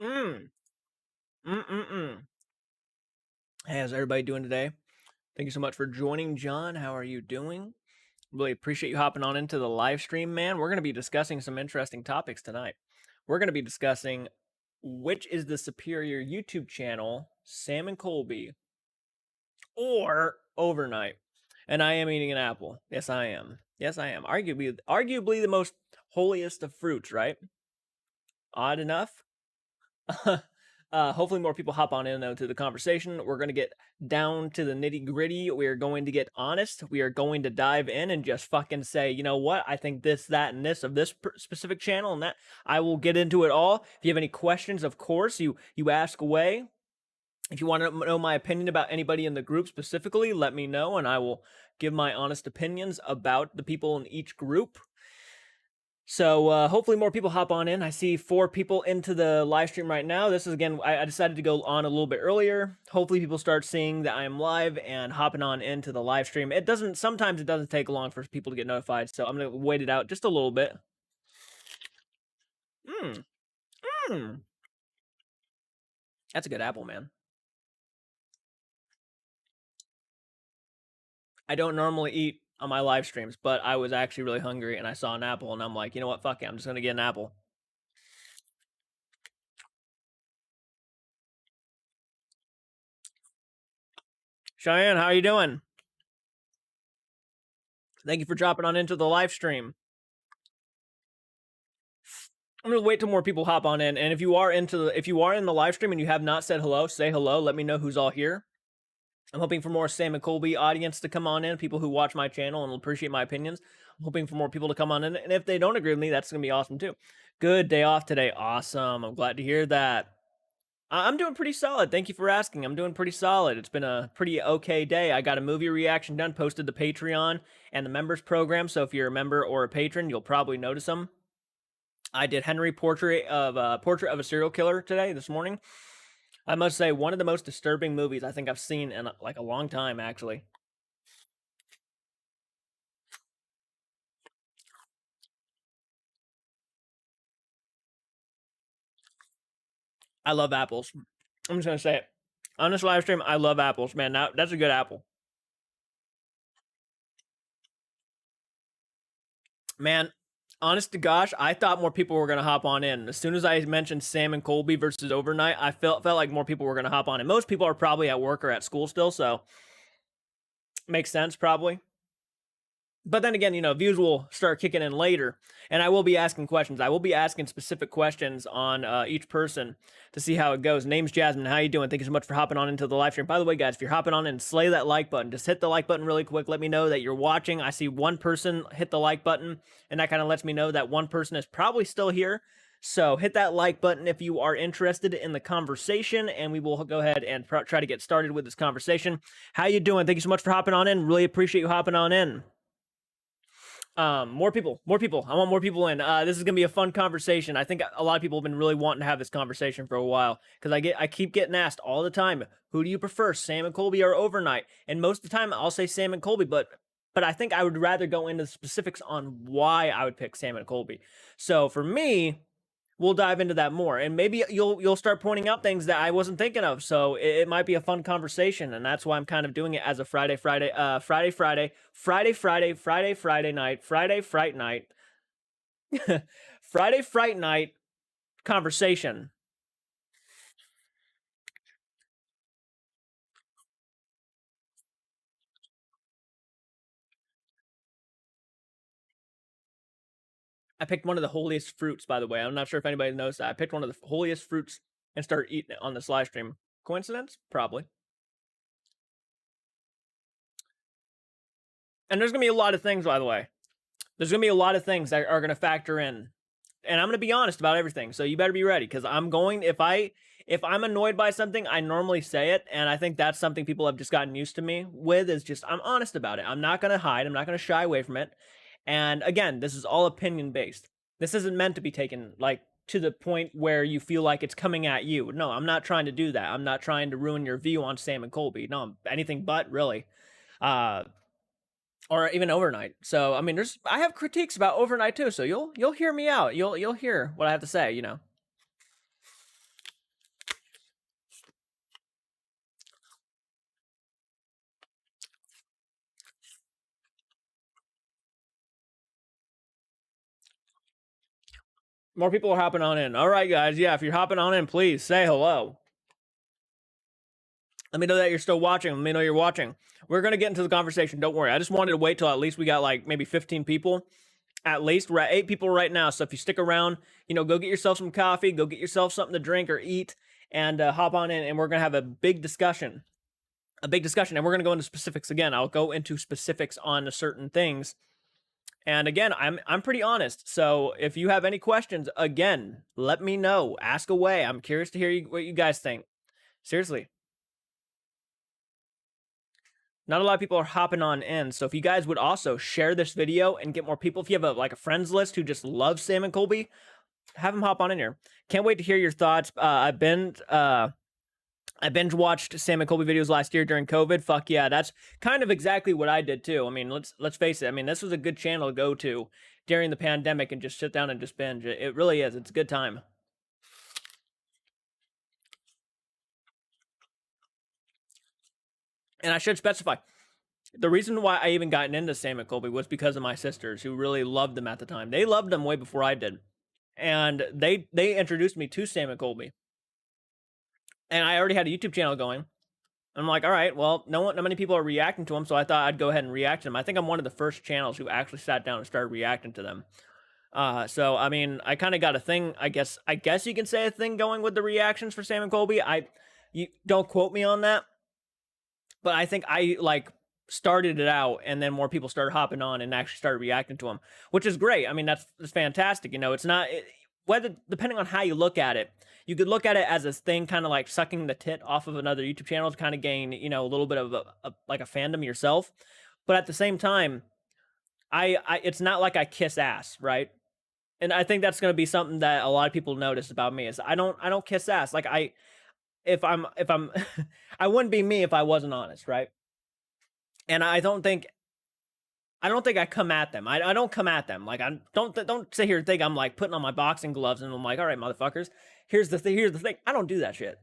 Mm. Mm-mm-mm. Hey, how's everybody doing today? Thank you so much for joining, John. How are you doing? Really appreciate you hopping on into the live stream, man. We're going to be discussing some interesting topics tonight. We're going to be discussing which is the superior YouTube channel, Sam and Colby or Overnight. And I am eating an apple. Yes, I am. Yes, I am. Arguably the most holiest of fruits, right? Odd enough. Hopefully more people hop on in though to the conversation. We're going to get down to the nitty gritty. We are going to get honest. We are going to dive in and just fucking say, you know what? I think this, that, and this of this specific channel and that. I will get into it all. If you have any questions, of course, you ask away. If you want to know my opinion about anybody in the group specifically, let me know and I will give my honest opinions about the people in each group. So hopefully more people hop on in. I see 4 people into the live stream right now. This is, again, I decided to go on a little bit earlier. Hopefully people start seeing that I am live and hopping on into the live stream. Sometimes it doesn't take long for people to get notified, so I'm going to wait it out just a little bit. That's a good apple, man. I don't normally eat on my live streams, but I was actually really hungry and I saw an apple and I'm like, you know what, fuck it, I'm just going to get an apple. Cheyenne, how are you doing? Thank you for dropping on into the live stream. I'm gonna wait till more people hop on in, and if you are in the live stream and you have not said hello, say hello. Let me know who's all here. I'm hoping for more Sam and Colby audience to come on in, people who watch my channel and appreciate my opinions. I'm hoping for more people to come on in, and if they don't agree with me, that's gonna be awesome too. Good day off today, awesome. I'm glad to hear that. I'm doing pretty solid. Thank you for asking. I'm doing pretty solid. It's been a pretty okay day. I got a movie reaction done, posted to Patreon and the members program. So if you're a member or a patron, you'll probably notice them. I did Henry Portrait of a Serial Killer this morning. I must say, one of the most disturbing movies I think I've seen in like a long time, actually. I love apples. I'm just gonna say it. On this live stream, I love apples, man. That's a good apple. Man, honest to gosh, I thought more people were gonna hop on in. As soon as I mentioned Sam and Colby versus Overnight, I felt like more people were gonna hop on. And most people are probably at work or at school still, so makes sense probably. But then again, views will start kicking in later, and I will be asking questions. I will be asking specific questions on each person to see how it goes. Name's Jasmine. How you doing? Thank you so much for hopping on into the live stream. By the way, guys, if you're hopping on and slay that like button, just hit the like button really quick. Let me know that you're watching. I see one person hit the like button, and that kind of lets me know that one person is probably still here. So hit that like button if you are interested in the conversation, and we will go ahead and try to get started with this conversation. How you doing? Thank you so much for hopping on in. Really appreciate you hopping on in. More people. I want more people in. This is gonna be a fun conversation. I think a lot of people have been really wanting to have this conversation for a while because I keep getting asked all the time, who do you prefer, Sam and Colby or Overnight? And most of the time I'll say Sam and Colby, but I think I would rather go into the specifics on why I would pick Sam and Colby. So for me, we'll dive into that more, and maybe you'll start pointing out things that I wasn't thinking of. So it might be a fun conversation, and that's why I'm kind of doing it as a Friday night, Fright Night, Friday Fright Night conversation. I picked one of the holiest fruits, by the way. I'm not sure if anybody knows that. I picked one of the holiest fruits and started eating it on this live stream. Coincidence? Probably. And there's going to be a lot of things, by the way. There's going to be a lot of things that are going to factor in. And I'm going to be honest about everything. So you better be ready, because if I'm annoyed by something, I normally say it. And I think that's something people have just gotten used to me with, is just I'm honest about it. I'm not going to hide. I'm not going to shy away from it. And again, this is all opinion based. This isn't meant to be taken like to the point where you feel like it's coming at you. No, I'm not trying to do that. I'm not trying to ruin your view on Sam and Colby. No, anything but, really. Or even Overnight. So I mean, I have critiques about Overnight too. So you'll hear me out. You'll hear what I have to say. More people are hopping on in. All right, guys. Yeah, if you're hopping on in, please say hello. Let me know that you're still watching. Let me know you're watching. We're going to get into the conversation. Don't worry. I just wanted to wait till at least we got like maybe 15 people. At least we're at 8 people right now. So if you stick around, go get yourself some coffee, go get yourself something to drink or eat, and hop on in. And we're going to have a big discussion. And we're going to go into specifics again. I'll go into specifics on certain things. And again, I'm pretty honest. So if you have any questions, again, let me know. Ask away. I'm curious to hear what you guys think. Seriously. Not a lot of people are hopping on in. So if you guys would also share this video and get more people, if you have a friends list who just loves Sam and Colby, have them hop on in here. Can't wait to hear your thoughts. I binge watched Sam and Colby videos last year during COVID. Fuck yeah, that's kind of exactly what I did too. I mean, let's face it. I mean, this was a good channel to go to during the pandemic and just sit down and just binge. It really is. It's a good time. And I should specify, the reason why I even gotten into Sam and Colby was because of my sisters, who really loved them at the time. They loved them way before I did, and they introduced me to Sam and Colby. And I already had a YouTube channel going. I'm like, all right, well, not many people are reacting to them, so I thought I'd go ahead and react to them. I think I'm one of the first channels who actually sat down and started reacting to them. So I mean, I kind of got a thing. I guess you can say a thing going with the reactions for Sam and Colby. You don't quote me on that, but I think I started it out, and then more people started hopping on and actually started reacting to them, which is great. I mean, that's fantastic. It's not whether, depending on how you look at it, you could look at it as a thing, kind of like sucking the tit off of another YouTube channel to kind of gain, a little bit of a fandom yourself. But at the same time, it's not like I kiss ass, right? And I think that's going to be something that a lot of people notice about me is I don't kiss ass. Like if I'm I wouldn't be me if I wasn't honest, right? And I don't think I come at them. I don't come at them. Like, don't sit here and think I'm like putting on my boxing gloves and I'm like, all right, motherfuckers, here's the thing. I don't do that shit.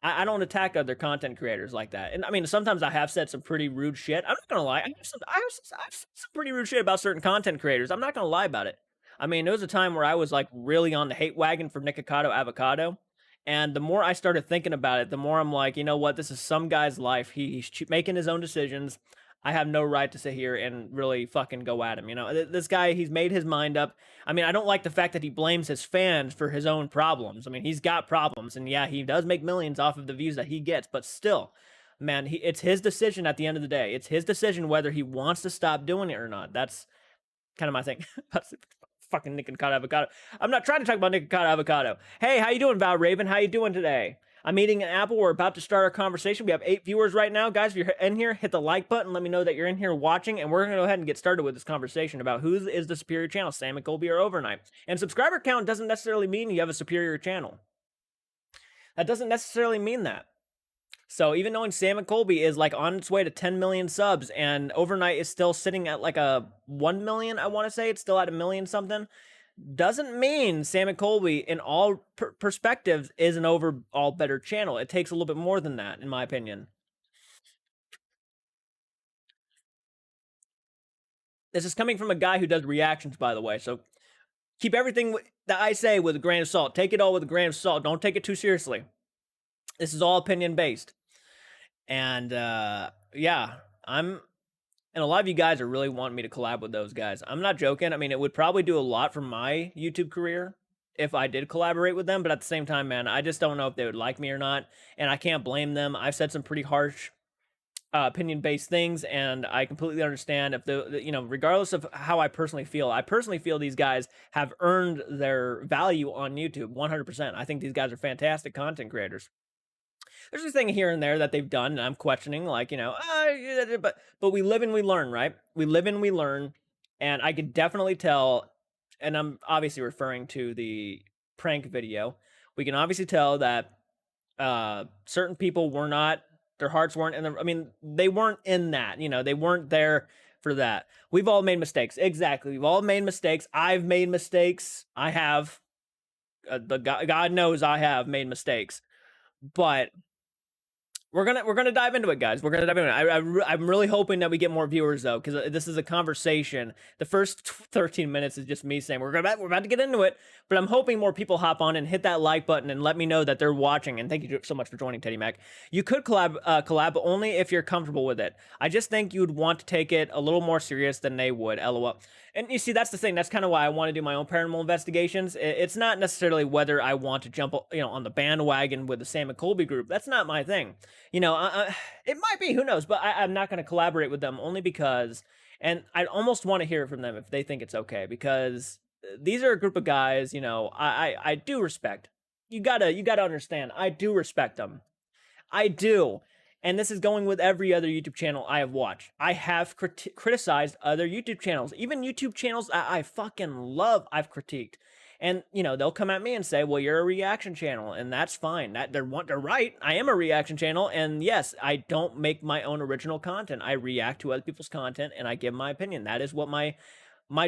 I don't attack other content creators like that. And I mean, sometimes I have said some pretty rude shit. I'm not gonna lie. I have said some pretty rude shit about certain content creators. I'm not gonna lie about it. I mean, there was a time where I was like really on the hate wagon for Nikocado Avocado. And the more I started thinking about it, the more I'm like, you know what? This is some guy's life. He's making his own decisions. I have no right to sit here and really fucking go at him. This guy, he's made his mind up. I mean, I don't like the fact that he blames his fans for his own problems. I mean, he's got problems, and yeah, he does make millions off of the views that he gets, but still, man, it's his decision at the end of the day. It's his decision whether he wants to stop doing it or not. That's kind of my thing. Fucking Nikocado Avocado. I'm not trying to talk about Nikocado Avocado. Hey, how you doing, Val Raven? How you doing today? I'm eating an apple. We're about to start our conversation. We have 8 viewers right now. Guys, if you're in here, hit the like button. Let me know that you're in here watching, and we're going to go ahead and get started with this conversation about who is the superior channel, Sam and Colby or Overnight. And subscriber count doesn't necessarily mean you have a superior channel. That doesn't necessarily mean that. So even knowing Sam and Colby is like on its way to 10 million subs, and Overnight is still sitting at like a 1 million, I want to say. It's still at 1 million something. Doesn't mean Sam and Colby, in all perspectives, is an overall better channel. It takes a little bit more than that, in my opinion. This is coming from a guy who does reactions, by the way. So keep everything that I say with a grain of salt. Take it all with a grain of salt. Don't take it too seriously. This is all opinion based. And yeah, and a lot of you guys are really wanting me to collab with those guys. I'm not joking. I mean, it would probably do a lot for my YouTube career if I did collaborate with them. But at the same time, man, I just don't know if they would like me or not. And I can't blame them. I've said some pretty harsh opinion-based things, and I completely understand if regardless of how I personally feel these guys have earned their value on YouTube 100%. I think these guys are fantastic content creators. There's a thing here and there that they've done, and I'm questioning, but we live and we learn, right? We live and we learn, and I could definitely tell, and I'm obviously referring to the prank video. We can obviously tell that certain people were not, their hearts weren't in I mean, they weren't in that, they weren't there for that. We've all made mistakes. Exactly. We've all made mistakes. I've made mistakes. I have. God knows I have made mistakes. But We're gonna dive into it, guys. We're gonna dive into it. I'm really hoping that we get more viewers though, because this is a conversation. The first 13 minutes is just me saying we're about to get into it, but I'm hoping more people hop on and hit that like button and let me know that they're watching. And thank you so much for joining, Teddy Mac. You could collab, but only if you're comfortable with it. I just think you'd want to take it a little more serious than they would. LOL. And you see, that's the thing. That's kind of why I want to do my own paranormal investigations. It's not necessarily whether I want to jump, on the bandwagon with the Sam and Colby group. That's not my thing. It might be, who knows, but I'm not going to collaborate with them only because, and I almost want to hear it from them if they think it's okay, because these are a group of guys, I do respect. You gotta understand, I do respect them. I do. And this is going with every other YouTube channel I have watched. I have criticized other YouTube channels, even YouTube channels I fucking love, I've critiqued. And they'll come at me and say, "Well, you're a reaction channel," and that's fine. They're right. I am a reaction channel, and yes, I don't make my own original content. I react to other people's content, and I give my opinion. That is what my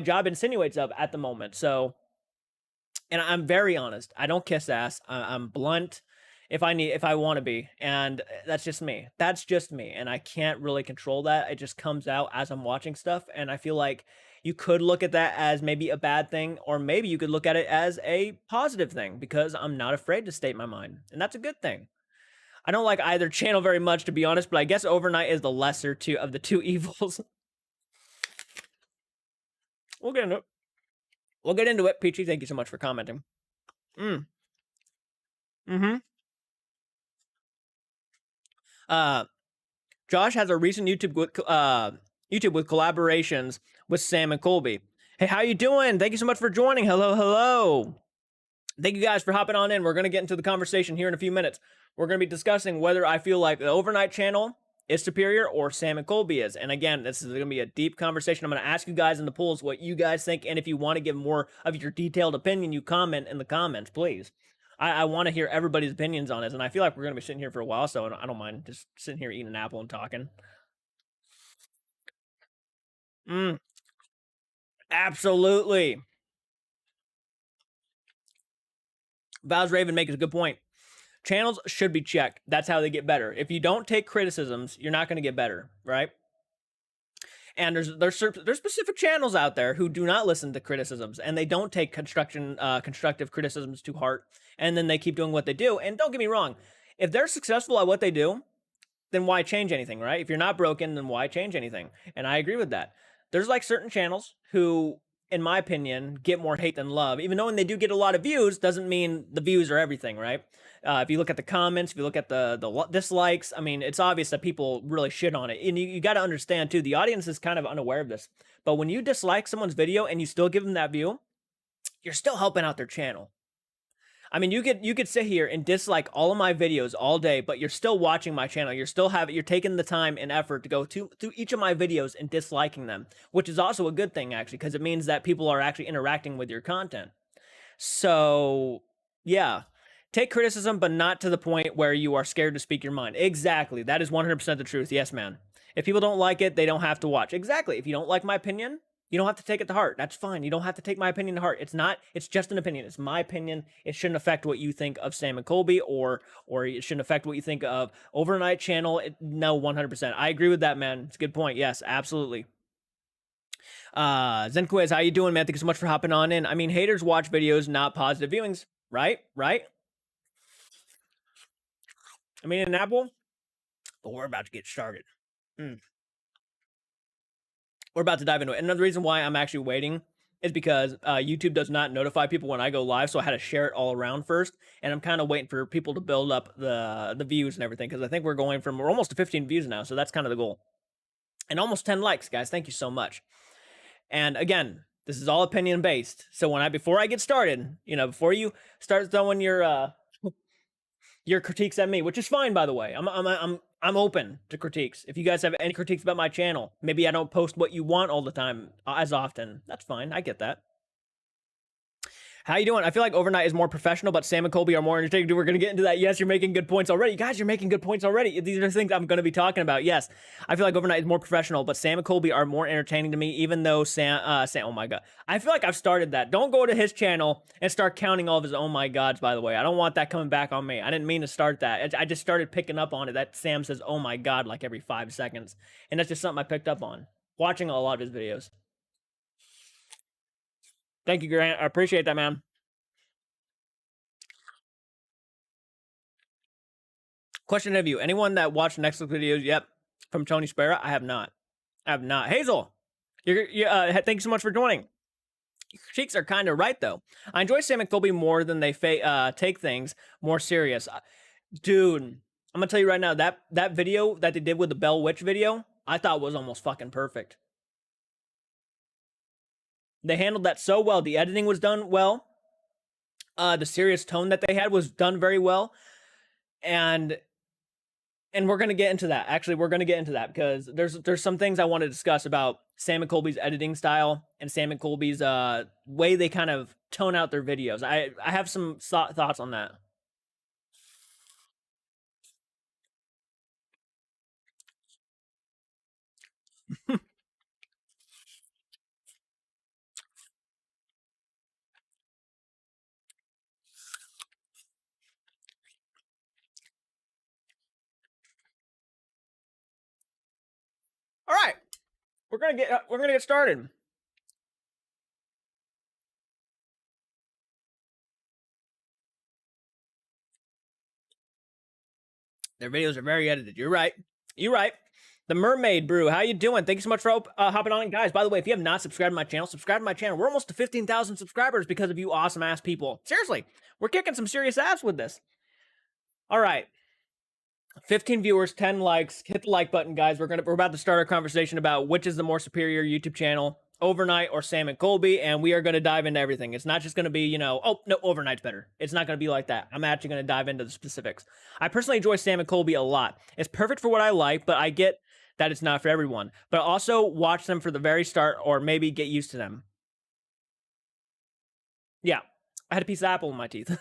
job insinuates of at the moment. So, and I'm very honest. I don't kiss ass. I'm blunt if I want to be, and that's just me. That's just me, and I can't really control that. It just comes out as I'm watching stuff, and I feel like you could look at that as maybe a bad thing, or maybe you could look at it as a positive thing, because I'm not afraid to state my mind, and that's a good thing. I don't like either channel very much, to be honest, but I guess Overnight is the lesser of the two evils. We'll get into it. Peachy, thank you so much for commenting. Josh has a recent YouTube with collaborations with Sam and Colby. Hey, how you doing? Thank you so much for joining. Hello. Thank you guys for hopping on in. We're going to get into the conversation here in a few minutes. We're going to be discussing whether I feel like the Overnight channel is superior or Sam and Colby is. And again, this is going to be a deep conversation. I'm going to ask you guys in the polls what you guys think. And if you want to give more of your detailed opinion, you comment in the comments, please. I want to hear everybody's opinions on this. And I feel like we're going to be sitting here for a while, so I don't mind just sitting here eating an apple and talking. Absolutely. Val's Raven makes a good point. Channels should be checked. That's how they get better. If you don't take criticisms, you're not going to get better, right? And there's specific channels out there who do not listen to criticisms, and they don't take constructive criticisms to heart, and then they keep doing what they do. And don't get me wrong, if they're successful at what they do, then why change anything, right? If you're not broken, then why change anything? And I agree with that. There's like certain channels who, in my opinion, get more hate than love. Even though when they do get a lot of views, doesn't mean the views are everything, right? If you look at the comments, if you look at the dislikes, I mean, it's obvious that people really shit on it. And you got to understand, too, the audience is kind of unaware of this. But when you dislike someone's video and you still give them that view, you're still helping out their channel. I mean, you could sit here and dislike all of my videos all day, but you're still watching my channel. You're taking the time and effort to go through each of my videos and disliking them, which is also a good thing, actually, because it means that people are actually interacting with your content. So, yeah. Take criticism, but not to the point where you are scared to speak your mind. Exactly. That is 100% the truth. Yes, man. If people don't like it, they don't have to watch. Exactly. If you don't like my opinion, you don't have to take it to heart. That's fine. You don't have to take my opinion to heart. It's just an opinion. It's my opinion. It shouldn't affect what you think of Sam and Colby, or it shouldn't affect what you think of Overnight channel. No, 100%. I agree with that, man. It's a good point. Yes, absolutely. Zen Quiz, how you doing, man? Thank you so much for hopping on in. I mean, haters watch videos, not positive viewings, right? I mean, an apple, but we're about to get started. We're about to dive into it. And another reason why I'm actually waiting is because YouTube does not notify people when I go live, so I had to share it all around first. And I'm kind of waiting for people to build up the views and everything, because I think we're almost to 15 views now, so that's kind of the goal. And almost 10 likes, guys. Thank you so much. And again, this is all opinion based. So before I get started, before you start throwing your critiques at me, which is fine, by the way. I'm open to critiques. If you guys have any critiques about my channel, maybe I don't post what you want all the time as often. That's fine. I get that. How you doing? I feel like Overnight is more professional, but Sam and Colby are more entertaining. Dude, we're gonna get into that. Yes, you're making good points already. Guys, you're making good points already. These are things I'm gonna be talking about. Yes, I feel like Overnight is more professional, but Sam and Colby are more entertaining to me. Even though Sam, oh my god, I feel like I've started that. Don't go to his channel and start counting all of his oh my gods. By the way, I don't want that coming back on me. I didn't mean to start that. I just started picking up on it. That Sam says oh my god like every 5 seconds, and that's just something I picked up on watching a lot of his videos. Thank you, Grant. I appreciate that, man. Question of you. Anyone that watched Netflix videos? Yep. From Tony Sparrow? I have not. I have not. Hazel, thank you so much for joining. Your cheeks are kind of right, though. I enjoy Sam and Colby more than they take things more serious. Dude, I'm going to tell you right now, that video that they did with the Bell Witch video, I thought was almost fucking perfect. They handled that so well. The editing was done well. The serious tone that they had was done very well. And we're going to get into that. Actually, we're going to get into that because there's some things I want to discuss about Sam and Colby's editing style and Sam and Colby's way they kind of tone out their videos. I have some thoughts on that. All right, we're gonna get started. Their videos are very edited. You're right. You're right. The Mermaid Brew, how you doing? Thank you so much for hopping on. Guys, by the way, if you have not subscribed to my channel, subscribe to my channel. We're almost to 15,000 subscribers because of you awesome ass people. Seriously, we're kicking some serious ass with this. All right. 15 viewers, 10 likes. Hit the like button, guys. We're about to start our conversation about which is the more superior YouTube channel, Overnight or Sam and Colby, and we are going to dive into everything. It's not just going to be, oh, no, Overnight's better. It's not going to be like that. I'm actually going to dive into the specifics. I personally enjoy Sam and Colby a lot. It's perfect for what I like, but I get that it's not for everyone. But also watch them for the very start or maybe get used to them. Yeah, I had a piece of apple in my teeth.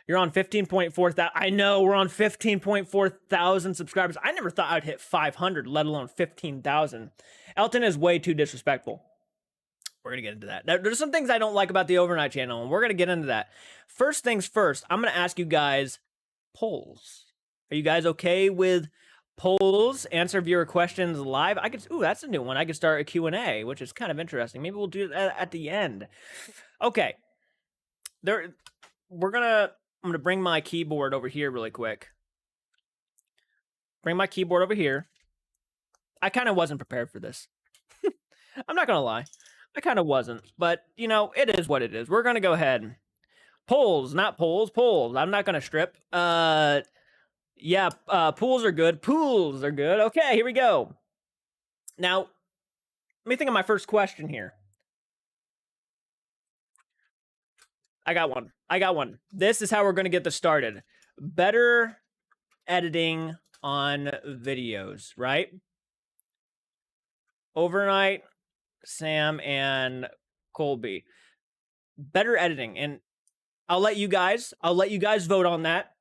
You're on 15.4 thousand. I know we're on 15.4 thousand subscribers. I never thought I'd hit 500, let alone 15,000. Elton is way too disrespectful. We're going to get into that. There's some things I don't like about the Overnight channel, and we're going to get into that. First things first, I'm going to ask you guys polls. Are you guys okay with polls? Answer viewer questions live. Ooh, that's a new one. I could start a Q&A, which is kind of interesting. Maybe we'll do that at the end. Okay. I'm going to bring my keyboard over here really quick. Bring my keyboard over here. I kind of wasn't prepared for this. I'm not going to lie. I kind of wasn't. But, it is what it is. We're going to go ahead. Polls, not polls. Polls. I'm not going to strip. Yeah, pools are good. Pools are good. Okay, here we go. Now, let me think of my first question here. I got one. This is how we're going to get this started. Better editing on videos, right? Overnight, Sam, and Colby. Better editing. And I'll let you guys vote on that.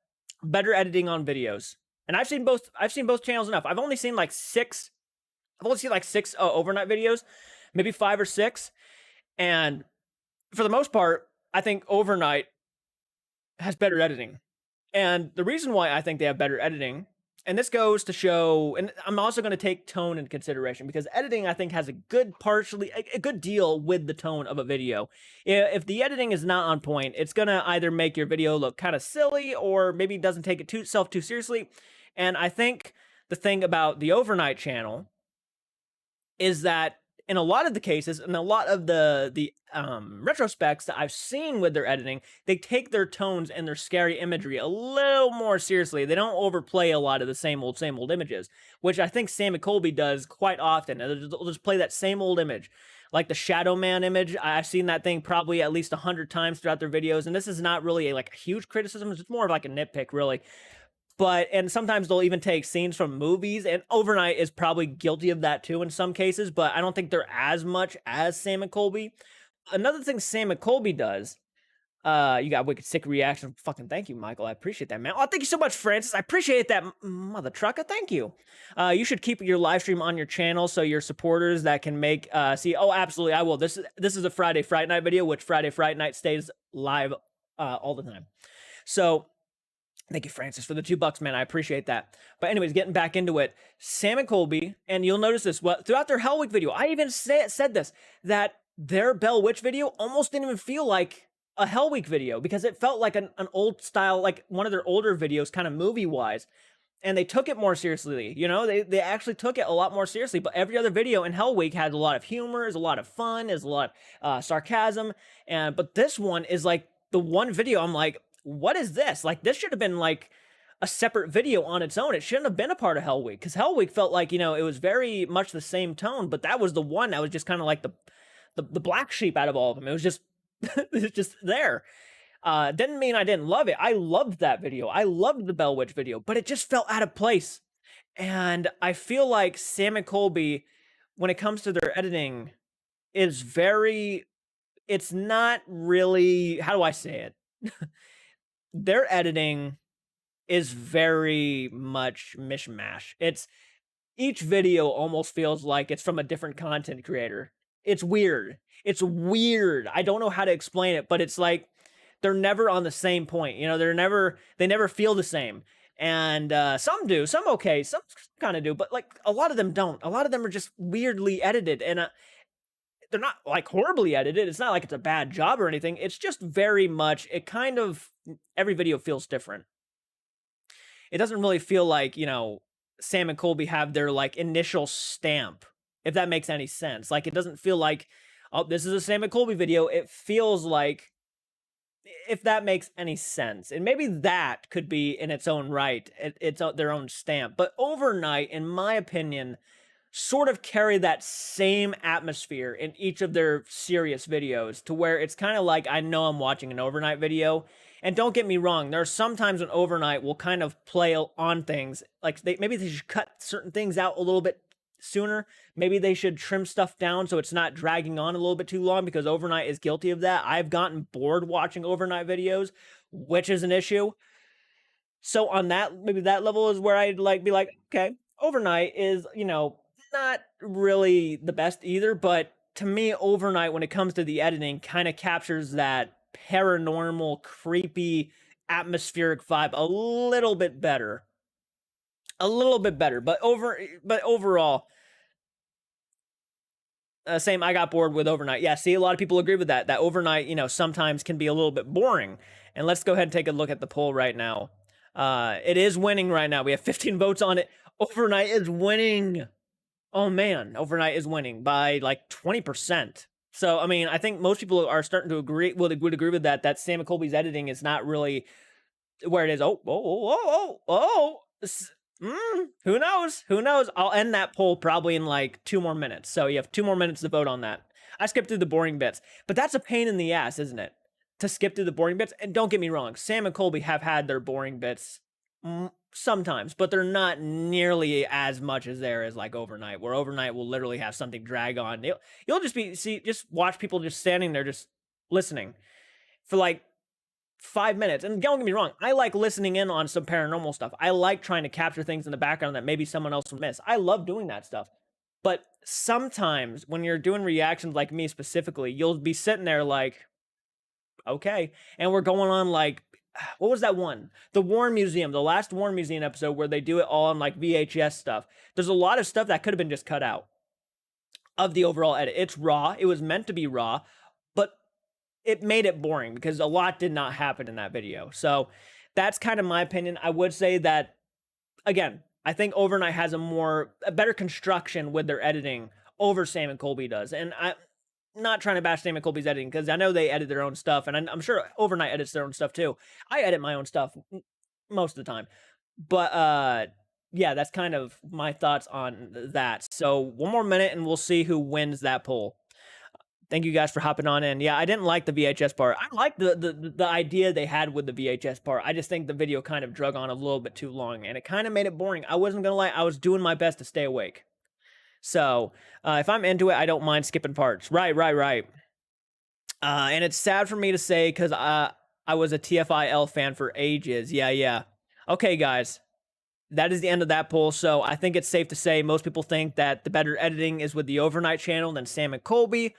Better editing on videos. And I've seen both channels enough. I've only seen like 6 Overnight videos, maybe 5 or 6. And for the most part, I think Overnight has better editing. And the reason why I think they have better editing, and this goes to show, and I'm also going to take tone into consideration because editing, I think, has a good deal with the tone of a video. If the editing is not on point, it's going to either make your video look kind of silly or maybe doesn't take itself too seriously. And I think the thing about the Overnight channel is that in a lot of the cases, and a lot of the retrospects that I've seen with their editing, they take their tones and their scary imagery a little more seriously. They don't overplay a lot of the same old images, which I think Sam and Colby does quite often. They'll just play that same old image. Like the Shadow Man image, I've seen that thing probably at least 100 times throughout their videos, and this is not really a huge criticism. It's more of like a nitpick, really. And sometimes they'll even take scenes from movies, and Overnight is probably guilty of that too in some cases, but I don't think they're as much as Sam and Colby. Another thing Sam and Colby does You got wicked sick reaction. Fucking thank you, Michael. I appreciate that, man. Oh, thank you so much, Francis. I appreciate that, mother trucker. Thank you. You should keep your live stream on your channel so your supporters that can make see. Oh, absolutely, I will. This is a Friday Fright Night video, which Friday Fright Night stays live all the time. So thank you, Francis, for the $2, man. I appreciate that. But anyways, getting back into it, Sam and Colby, and you'll notice this throughout their Hell Week video. I even said this, that their Bell Witch video almost didn't even feel like a Hell Week video, because it felt like an old style, like one of their older videos, kind of movie wise. And they took it more seriously, you know, they actually took it a lot more seriously. But every other video in Hell Week had a lot of humor, is a lot of fun, is a lot of sarcasm. But this one is like the one video I'm like, what is this? Like, this should have been like a separate video on its own. It shouldn't have been a part of Hell Week, because Hell Week felt like, you know, it was very much the same tone, but that was the one that was just kind of like the black sheep out of all of them. It was just it's just there. Didn't mean I didn't love it. I loved that video. I loved the Bell Witch video, but it just felt out of place. And I feel like Sam and Colby, when it comes to their editing, is very, it's not really, how do I say it? Their editing is very much mishmash. It's, each video almost feels like it's from a different content creator. It's weird. It's weird. I don't know how to explain it, but it's like they're never on the same point. You know, they never feel the same. And some do, some okay, some kind of do, but like a lot of them don't. A lot of them are just weirdly edited, and they're not like horribly edited. It's not like it's a bad job or anything. It's just very much, it kind of, every video feels different. It doesn't really feel like, you know, Sam and Colby have their like initial stamp, if that makes any sense. Like, it doesn't feel like, oh, this is a Sam and Colby video. It feels like, if that makes any sense. And maybe that could be in its own right, it's their own stamp. But Overnight, in my opinion, sort of carry that same atmosphere in each of their serious videos, to where it's kind of like, I know I'm watching an Overnight video. And don't get me wrong, there are some times when Overnight will kind of play on things, like maybe they should cut certain things out a little bit sooner. Maybe they should trim stuff down so it's not dragging on a little bit too long, because Overnight is guilty of that. I've gotten bored watching Overnight videos, which is an issue. So on that, maybe that level is where I'd like be like, okay, Overnight is, you know, not really the best either, but to me, Overnight, when it comes to the editing, kind of captures that paranormal, creepy, atmospheric vibe a little bit better. A little bit better, but overall, same. I got bored with Overnight. Yeah, see, a lot of people agree with that. That Overnight, you know, sometimes can be a little bit boring. And let's go ahead and take a look at the poll right now. It is winning right now. We have 15 votes on it. Overnight is winning. Oh man, Overnight is winning by like 20%. So I mean, I think most people are starting to agree. Would agree with that. That Sam and Colby's editing is not really where it is. Who knows? Who knows? I'll end that poll probably in like 2 more minutes. So you have 2 more minutes to vote on that. I skipped through the boring bits, but that's a pain in the ass, isn't it? To skip through the boring bits. And don't get me wrong, Sam and Colby have had their boring bits sometimes, but they're not nearly as much as there is like Overnight, where Overnight will literally have something drag on. You'll just watch people just standing there just listening for like 5 minutes. And don't get me wrong, I like listening in on some paranormal stuff. I like trying to capture things in the background that maybe someone else will miss. I love doing that stuff. But sometimes when you're doing reactions like me specifically, you'll be sitting there like, okay. And we're going on like, what was that one? The Warren Museum, the last Warren Museum episode where they do it all on like VHS stuff. There's a lot of stuff that could have been just cut out of the overall edit. It's raw. It was meant to be raw, but it made it boring because a lot did not happen in that video. So that's kind of my opinion. I would say that, again, I think Overnight has a better construction with their editing over Sam and Colby does. And I'm not trying to bash Sam and Colby's editing, because I know they edit their own stuff, and I'm sure Overnight edits their own stuff too. I edit my own stuff most of the time. But yeah, that's kind of my thoughts on that. So 1 more minute and we'll see who wins that poll. Thank you guys for hopping on in. Yeah, I didn't like the VHS part. I like the idea they had with the VHS part. I just think the video kind of drug on a little bit too long, and it kind of made it boring. I wasn't gonna lie, I was doing my best to stay awake. So if I'm into it, I don't mind skipping parts. Right. And it's sad for me to say because I was a TFIL fan for ages. Yeah. Okay, guys. That is the end of that poll. So I think it's safe to say most people think that the better editing is with the Overnight channel than Sam and Colby.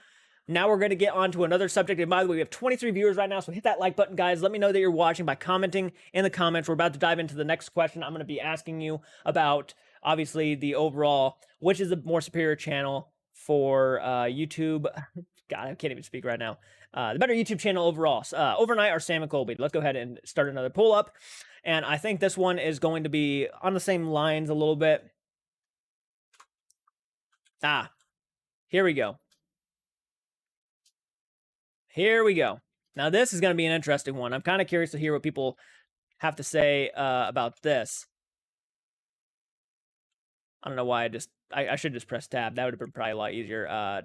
Now we're going to get on to another subject. And by the way, we have 23 viewers right now, so hit that like button, guys. Let me know that you're watching by commenting in the comments. We're about to dive into the next question. I'm going to be asking you about, obviously, the overall, which is the more superior channel for YouTube. God, I can't even speak right now. The better YouTube channel overall, Overnight or Sam and Colby. Let's go ahead and start another poll up. And I think this one is going to be on the same lines a little bit. Here we go. Here we go. Now, this is going to be an interesting one. I'm kind of curious to hear what people have to say about this. I don't know why I should just press tab. That would have been probably a lot easier.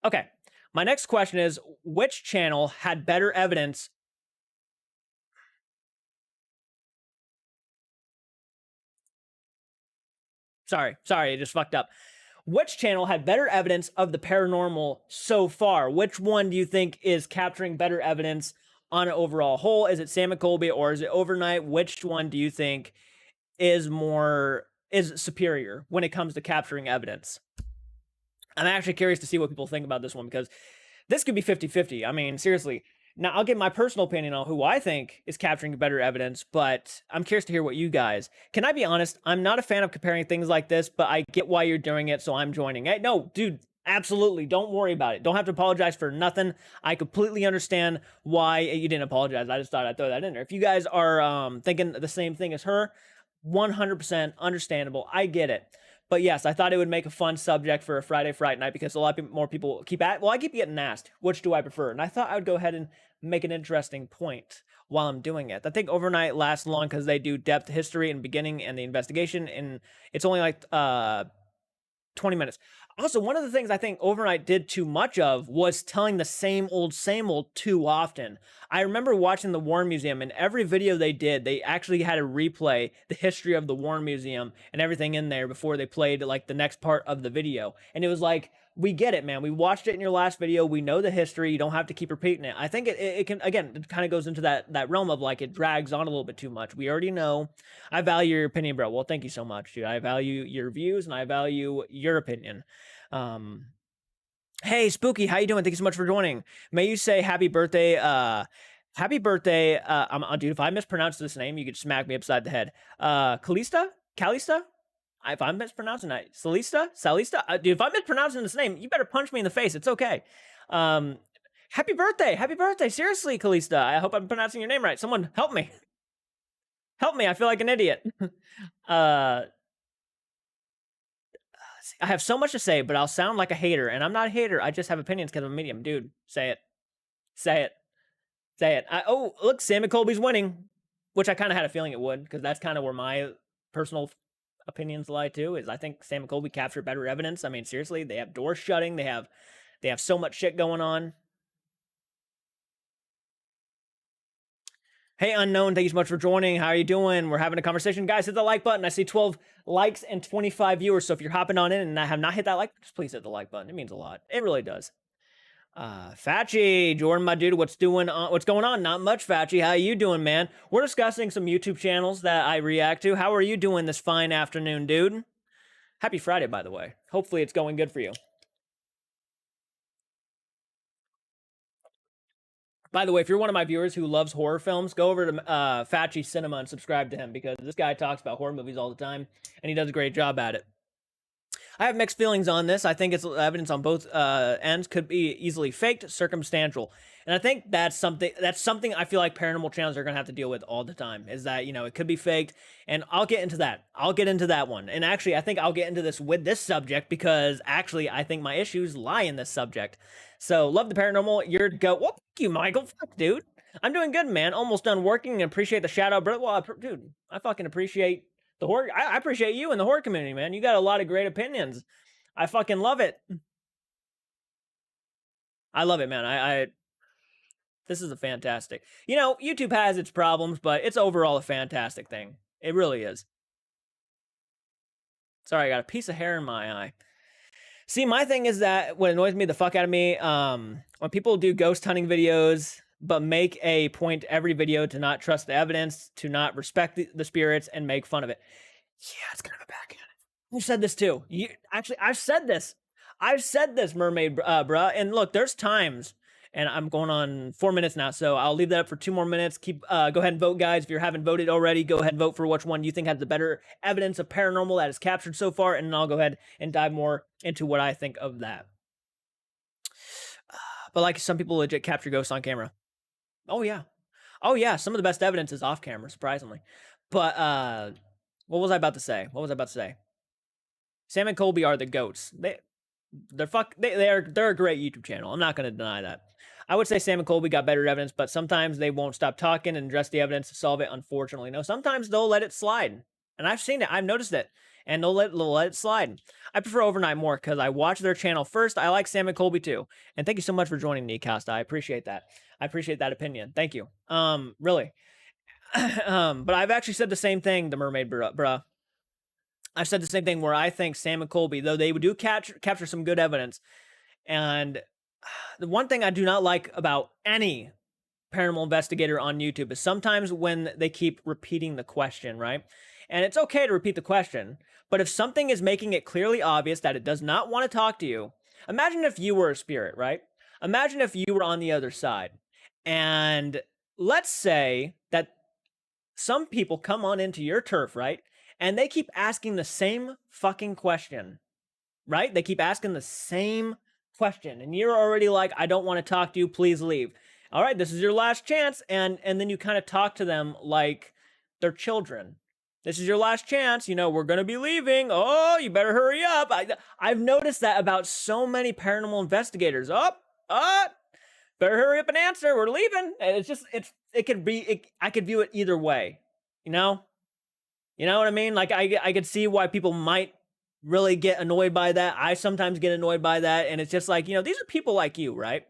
Okay. My next question is, which channel had better evidence? Sorry, I just fucked up. Which channel had better evidence of the paranormal so far? Which one do you think is capturing better evidence on an overall whole? Is it Sam and Colby or is it Overnight? Which one do you think is superior when it comes to capturing evidence? I'm actually curious to see what people think about this one because this could be 50-50. I mean, seriously. Now, I'll give my personal opinion on who I think is capturing better evidence, but I'm curious to hear what you guys. Can I be honest? I'm not a fan of comparing things like this, but I get why you're doing it, so I'm joining. Hey, no, dude, absolutely. Don't worry about it. Don't have to apologize for nothing. I completely understand why you didn't apologize. I just thought I'd throw that in there. If you guys are thinking the same thing as her, 100% understandable. I get it. But yes, I thought it would make a fun subject for a Fright Night because a lot more people I keep getting asked, which do I prefer? And I thought I would go ahead and make an interesting point while I'm doing it. I think Overnight lasts long because they do depth history and beginning and the investigation, and it's only like 20 minutes. Also, one of the things I think Overnight did too much of was telling the same old too often. I remember watching the War Museum, and every video they did, they actually had to replay the history of the War Museum and everything in there before they played like the next part of the video. And it was like, we get it, man. We watched it in your last video. We know the history. You don't have to keep repeating it. I think it can, again, it kind of goes into that realm of like it drags on a little bit too much. We already know. I value your opinion, bro. Well, thank you so much, dude. I value your views and I value your opinion. Hey, Spooky, how you doing? Thank you so much for joining. May you say happy birthday. Happy birthday. Dude, if I mispronounce this name, you could smack me upside the head. Calista? If I'm mispronouncing that, Salista? Dude, if I'm mispronouncing this name, you better punch me in the face. It's okay. Happy birthday. Seriously, Calista. I hope I'm pronouncing your name right. Someone help me. Help me. I feel like an idiot. I have so much to say, but I'll sound like a hater. And I'm not a hater. I just have opinions because I'm a medium. Dude, say it. Say it. Oh, look, Sam and Colby's winning, which I kind of had a feeling it would because that's kind of where my personal opinions lie too, is I think Sam and Colby capture better evidence. I mean, seriously, they have doors shutting. They have so much shit going on. Hey, Unknown, thank you so much for joining. How are you doing? We're having a conversation. Guys, hit the like button. I see 12 likes and 25 viewers. So if you're hopping on in and I have not hit that like, just please hit the like button. It means a lot. It really does. Fatchy, Jordan, my dude, what's going on? Not much, Fatchy. How you doing, man? We're discussing some YouTube channels that I react to. How are you doing this fine afternoon, dude? Happy Friday, by the way. Hopefully it's going good for you. By the way, if you're one of my viewers who loves horror films, go over to Fatchy Cinema and subscribe to him because this guy talks about horror movies all the time, and he does a great job at it. I have mixed feelings on this. I think it's evidence on both ends could be easily faked, circumstantial. And I think that's something I feel like paranormal channels are going to have to deal with all the time, is that, it could be faked. And I'll get into that. I'll get into that one. And actually, I think I'll get into this with this subject because actually I think my issues lie in this subject. So, love the paranormal. You're go. Well, thank you, Michael. Fuck, dude. I'm doing good, man. Almost done working and appreciate the shout out, bro. Well, dude, I fucking appreciate the horror. I appreciate you in the horror community, man. You got a lot of great opinions. I fucking love it. I love it, man. This is a fantastic. YouTube has its problems, but it's overall a fantastic thing. It really is. Sorry, I got a piece of hair in my eye. See, my thing is that what annoys me the fuck out of me, when people do ghost hunting videos, but make a point every video to not trust the evidence, to not respect the spirits, and make fun of it. Yeah, it's kind of a back. You said this too. Actually, I've said this. Mermaid, bruh. And look, there's times, and I'm going on 4 minutes now, so I'll leave that up for 2 more minutes. Go ahead and vote, guys. If you haven't voted already, go ahead and vote for which one you think has the better evidence of paranormal that is captured so far, and then I'll go ahead and dive more into what I think of that. But like, some people legit capture ghosts on camera. Oh yeah. Some of the best evidence is off camera, surprisingly. But what was I about to say? Sam and Colby are the goats. They're a great YouTube channel. I'm not going to deny that. I would say Sam and Colby got better evidence, but sometimes they won't stop talking and address the evidence to solve it. Unfortunately, no. Sometimes they'll let it slide, and I've seen it. I've noticed it, and they'll let it slide. I prefer Overnight more because I watch their channel first. I like Sam and Colby too, and thank you so much for joining me, Costa. I appreciate that. I appreciate that opinion. Thank you. Really. But I've actually said the same thing, the Mermaid, bruh. I've said the same thing where I think Sam and Colby, though they do capture some good evidence, and the one thing I do not like about any paranormal investigator on YouTube is sometimes when they keep repeating the question, right? And it's okay to repeat the question, but if something is making it clearly obvious that it does not want to talk to you, imagine if you were a spirit, right? Imagine if you were on the other side, and let's say that some people come on into your turf, right? And they keep asking the same fucking question, right? They keep asking the same question. And you're already like, I don't want to talk to you. Please leave. All right, this is your last chance. And then you kind of talk to them like they're children. This is your last chance. You know, we're going to be leaving. Oh, you better hurry up. I've noticed that about so many paranormal investigators. Better hurry up and answer. We're leaving. And it's just, I could view it either way, you know? You know what I mean? Like, I could see why people might really get annoyed by that. I sometimes get annoyed by that. And it's just like, you know, these are people like you, right?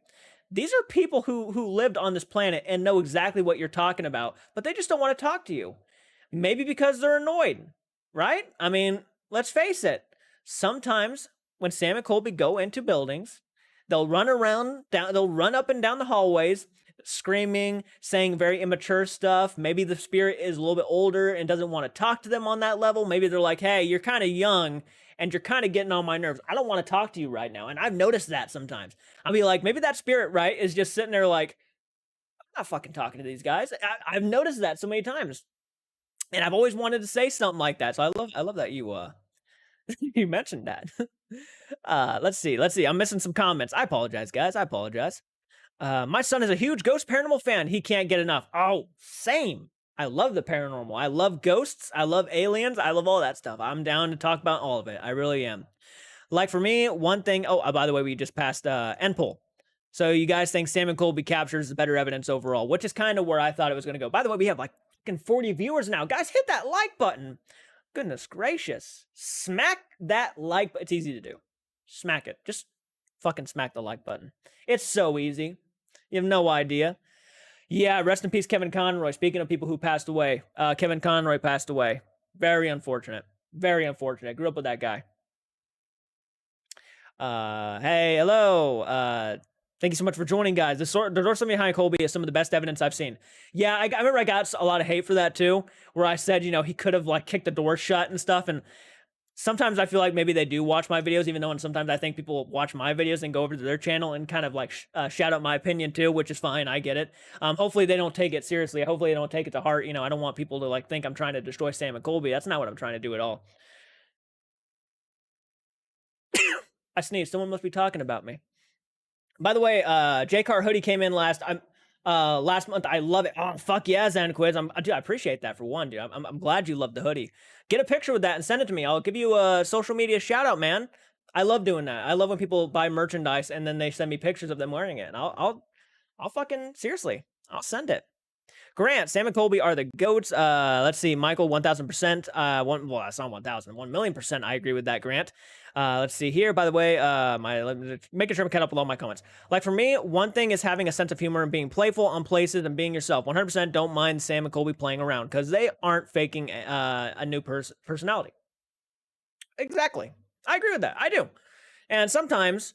These are people who lived on this planet and know exactly what you're talking about, but they just don't want to talk to you. Maybe because they're annoyed, right? I mean, let's face it. Sometimes when Sam and Colby go into buildings, they'll run up and down the hallways, screaming, saying very immature stuff. Maybe the spirit is a little bit older and doesn't want to talk to them on that level. Maybe they're like, hey, you're kind of young and you're kind of getting on my nerves. I don't want to talk to you right now. And I've noticed that sometimes. I'll be like, maybe that spirit, right, is just sitting there like, I'm not fucking talking to these guys. I've noticed that so many times. And I've always wanted to say something like that. So I love that you you mentioned that. Let's see. I'm missing some comments. I apologize, guys. I apologize. My son is a huge ghost paranormal fan. He can't get enough. Oh, same. I love the paranormal. I love ghosts. I love aliens. I love all that stuff. I'm down to talk about all of it. I really am. Like for me, one thing. Oh, by the way, we just passed end poll. So you guys think Sam and Colby captures the better evidence overall, which is kind of where I thought it was going to go. By the way, we have like 40 viewers now. Guys, hit that like button. Goodness gracious. Smack that like button. It's easy to do. Smack it. Just fucking smack the like button. It's so easy. You have no idea. Yeah, rest in peace, Kevin Conroy. Speaking of people who passed away, Kevin Conroy passed away. Very unfortunate. Very unfortunate. Grew up with that guy. Hey, hello. Thank you so much for joining, guys. The door something behind Colby is some of the best evidence I've seen. Yeah, I remember I got a lot of hate for that too, where I said, you know, he could have like kicked the door shut and stuff. And sometimes I feel like maybe they do watch my videos, even though and sometimes I think people watch my videos and go over to their channel and kind of like shout out my opinion too, which is fine. I get it. Hopefully they don't take it seriously. Hopefully they don't take it to heart. You know, I don't want people to like think I'm trying to destroy Sam and Colby. That's not what I'm trying to do at all. I sneezed. Someone must be talking about me. By the way, JCARTS hoodie came in last month. I love it. Oh, fuck yeah, Zanquiz. Dude, I appreciate that for one, dude. I'm glad you love the hoodie. Get a picture with that and send it to me. I'll give you a social media shout out, man. I love doing that. I love when people buy merchandise and then they send me pictures of them wearing it. And I'll fucking seriously, I'll send it. Grant, Sam and Colby are the goats. Let's see, Michael, 1,000%. Well, that's not 1,000, 1,000,000%. I agree with that, Grant. Let's see here. By the way, making sure I'm caught up with all my comments. Like for me, one thing is having a sense of humor and being playful on places and being yourself. 100% don't mind Sam and Colby playing around because they aren't faking a new personality. Exactly. I agree with that. I do. And sometimes,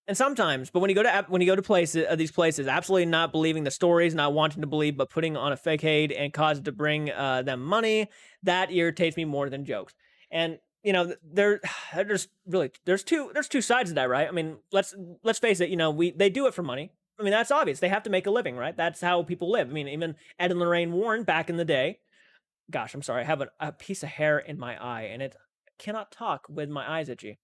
but when you go to places, these places, absolutely not believing the stories, not wanting to believe, but putting on a facade and cause it to bring them money, that irritates me more than jokes. And you know, there's two sides of that, right? I mean, let's face it. You know, they do it for money. I mean, that's obvious. They have to make a living, right? That's how people live. I mean, even Ed and Lorraine Warren back in the day. Gosh, I'm sorry. I have a piece of hair in my eye, and it cannot talk with my eyes itchy.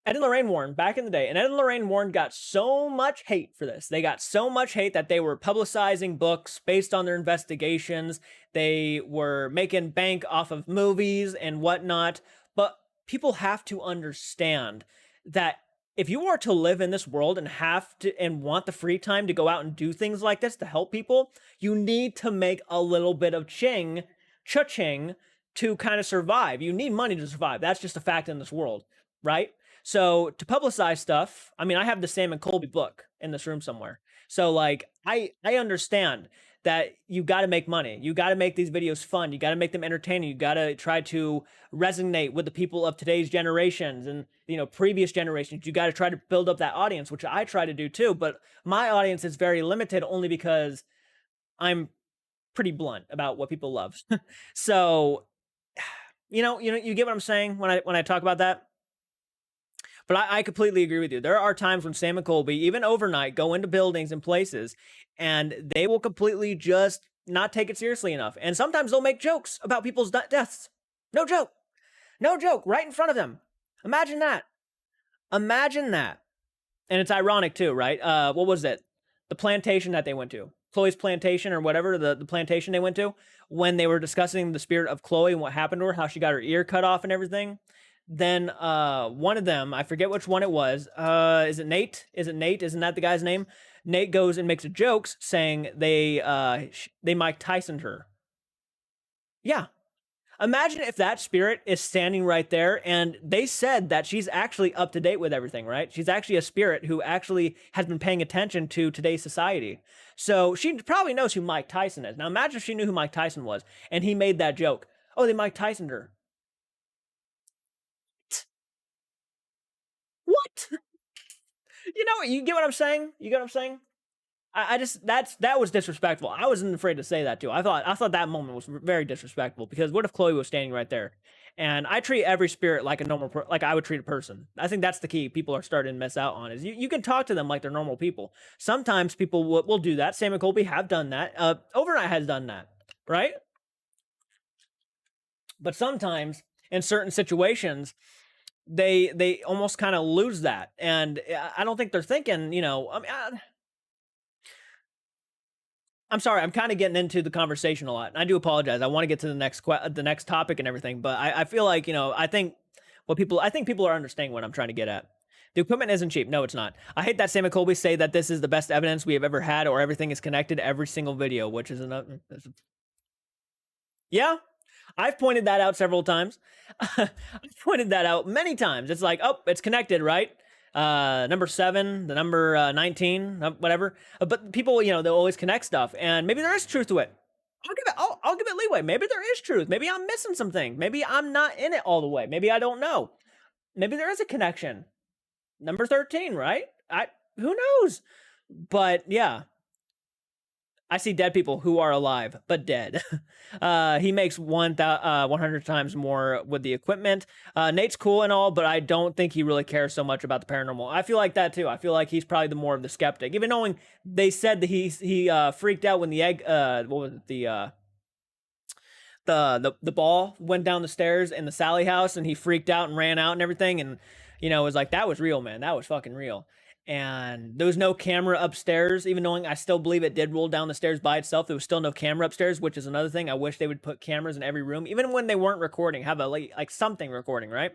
Ed and Lorraine Warren back in the day, and Ed and Lorraine Warren got so much hate for this. They got so much hate that they were publicizing books based on their investigations. They were making bank off of movies and whatnot. But people have to understand that if you are to live in this world and have to and want the free time to go out and do things like this to help people, you need to make a little bit of cha-ching to kind of survive. You need money to survive. That's just a fact in this world, right? So to publicize stuff, I mean, I have the Sam and Colby book in this room somewhere. So like, I understand that you got to make money. You got to make these videos fun. You got to make them entertaining. You got to try to resonate with the people of today's generations and, you know, previous generations. You got to try to build up that audience, which I try to do too. But my audience is very limited only because I'm pretty blunt about what people love. So, you get what I'm saying when I talk about that? But I completely agree with you. There are times when Sam and Colby, even overnight, go into buildings and places, and they will completely just not take it seriously enough. And sometimes they'll make jokes about people's deaths. No joke. No joke. Right in front of them. Imagine that. Imagine that. And it's ironic too, right? What was it? The plantation that they went to. Chloe's plantation or whatever, the plantation they went to, when they were discussing the spirit of Chloe and what happened to her, how she got her ear cut off and everything. Then one of them, I forget which one it was. Is it Nate? Isn't that the guy's name? Nate goes and makes a joke saying they Mike Tysoned her. Yeah. Imagine if that spirit is standing right there, and they said that she's actually up to date with everything, right? She's actually a spirit who actually has been paying attention to today's society. So she probably knows who Mike Tyson is. Now imagine if she knew who Mike Tyson was, and he made that joke. Oh, they Mike Tysoned her. What? You get what I'm saying? You get what I'm saying? I just that was disrespectful. I wasn't afraid to say that too. I thought that moment was very disrespectful because what if Chloe was standing right there? And I treat every spirit like a like I would treat a person. I think that's the key people are starting to miss out on is you can talk to them like they're normal people. Sometimes people will do that. Sam and Colby have done that. Overnight has done that, right? But sometimes in certain situations, they almost kind of lose that, and I don't think they're thinking. I mean, I'm sorry, I'm kind of getting into the conversation a lot, and I do apologize. I want to get to the next topic and everything, but I feel like I think people are understanding what I'm trying to get at. The equipment isn't cheap. No, it's not. I hate that Sam and Colby say that this is the best evidence we have ever had, or everything is connected every single video, which is another. Yeah, I've pointed that out several times. I've pointed that out many times. It's like, oh, it's connected, right? Number 7, the number 19, whatever. But people, they'll always connect stuff, and maybe there is truth to it. I'll give it leeway. Maybe there is truth. Maybe I'm missing something. Maybe I'm not in it all the way. Maybe I don't know. Maybe there is a connection. Number 13, right? Who knows? But yeah, I see dead people who are alive, but dead. He makes 100 times more with the equipment. Nate's cool and all, but I don't think he really cares so much about the paranormal. I feel like that too. I feel like he's probably the more of the skeptic. Even knowing they said that he freaked out when the egg, what was it, the ball went down the stairs in the Sally house, and he freaked out and ran out and everything, and it was like, that was real, man. That was fucking real. And there was no camera upstairs, even knowing I still believe it did roll down the stairs by itself. There was still no camera upstairs, which is another thing. I wish they would put cameras in every room, even when they weren't recording, have a like something recording, right?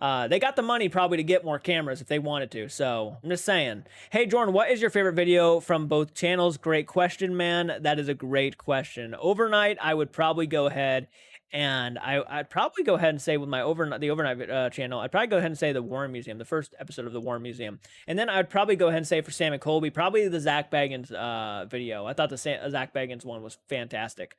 They got the money probably to get more cameras if they wanted to. So I'm just saying. Hey, Jordan, what is your favorite video from both channels? Great question, man. That is a great question. Overnight, I would probably go ahead and I'd probably go ahead and say with my the overnight channel, I'd probably go ahead and say the Warren Museum, the first episode of the Warren Museum. And then I'd probably go ahead and say for Sam and Colby, probably the Zach Baggins video. I thought the Zach Baggins one was fantastic.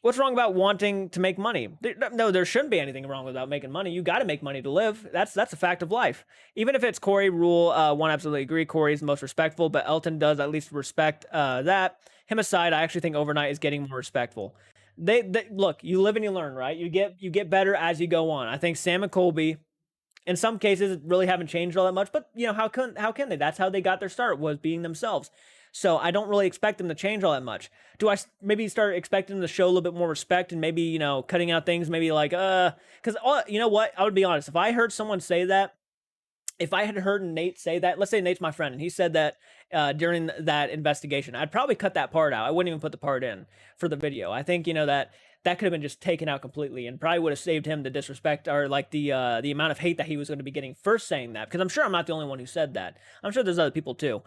What's wrong about wanting to make money? No, there shouldn't be anything wrong about making money. You got to make money to live. That's a fact of life. Even if it's Corey rule one, absolutely agree. Corey is the most respectful, but Elton does at least respect that. Him aside, I actually think Overnight is getting more respectful. They look. You live and you learn, right? You get better as you go on. I think Sam and Colby, in some cases, really haven't changed all that much. But you know, how can they? That's how they got their start, was being themselves. So I don't really expect them to change all that much. Do I maybe start expecting them to show a little bit more respect and maybe, you know, cutting out things maybe like, because you know what? I would be honest. If I heard someone say that, if I had heard Nate say that, let's say Nate's my friend and he said that during that investigation, I'd probably cut that part out. I wouldn't even put the part in for the video. I think, you know, that could have been just taken out completely and probably would have saved him the disrespect or like the amount of hate that he was going to be getting first saying that, because I'm sure I'm not the only one who said that. I'm sure there's other people too.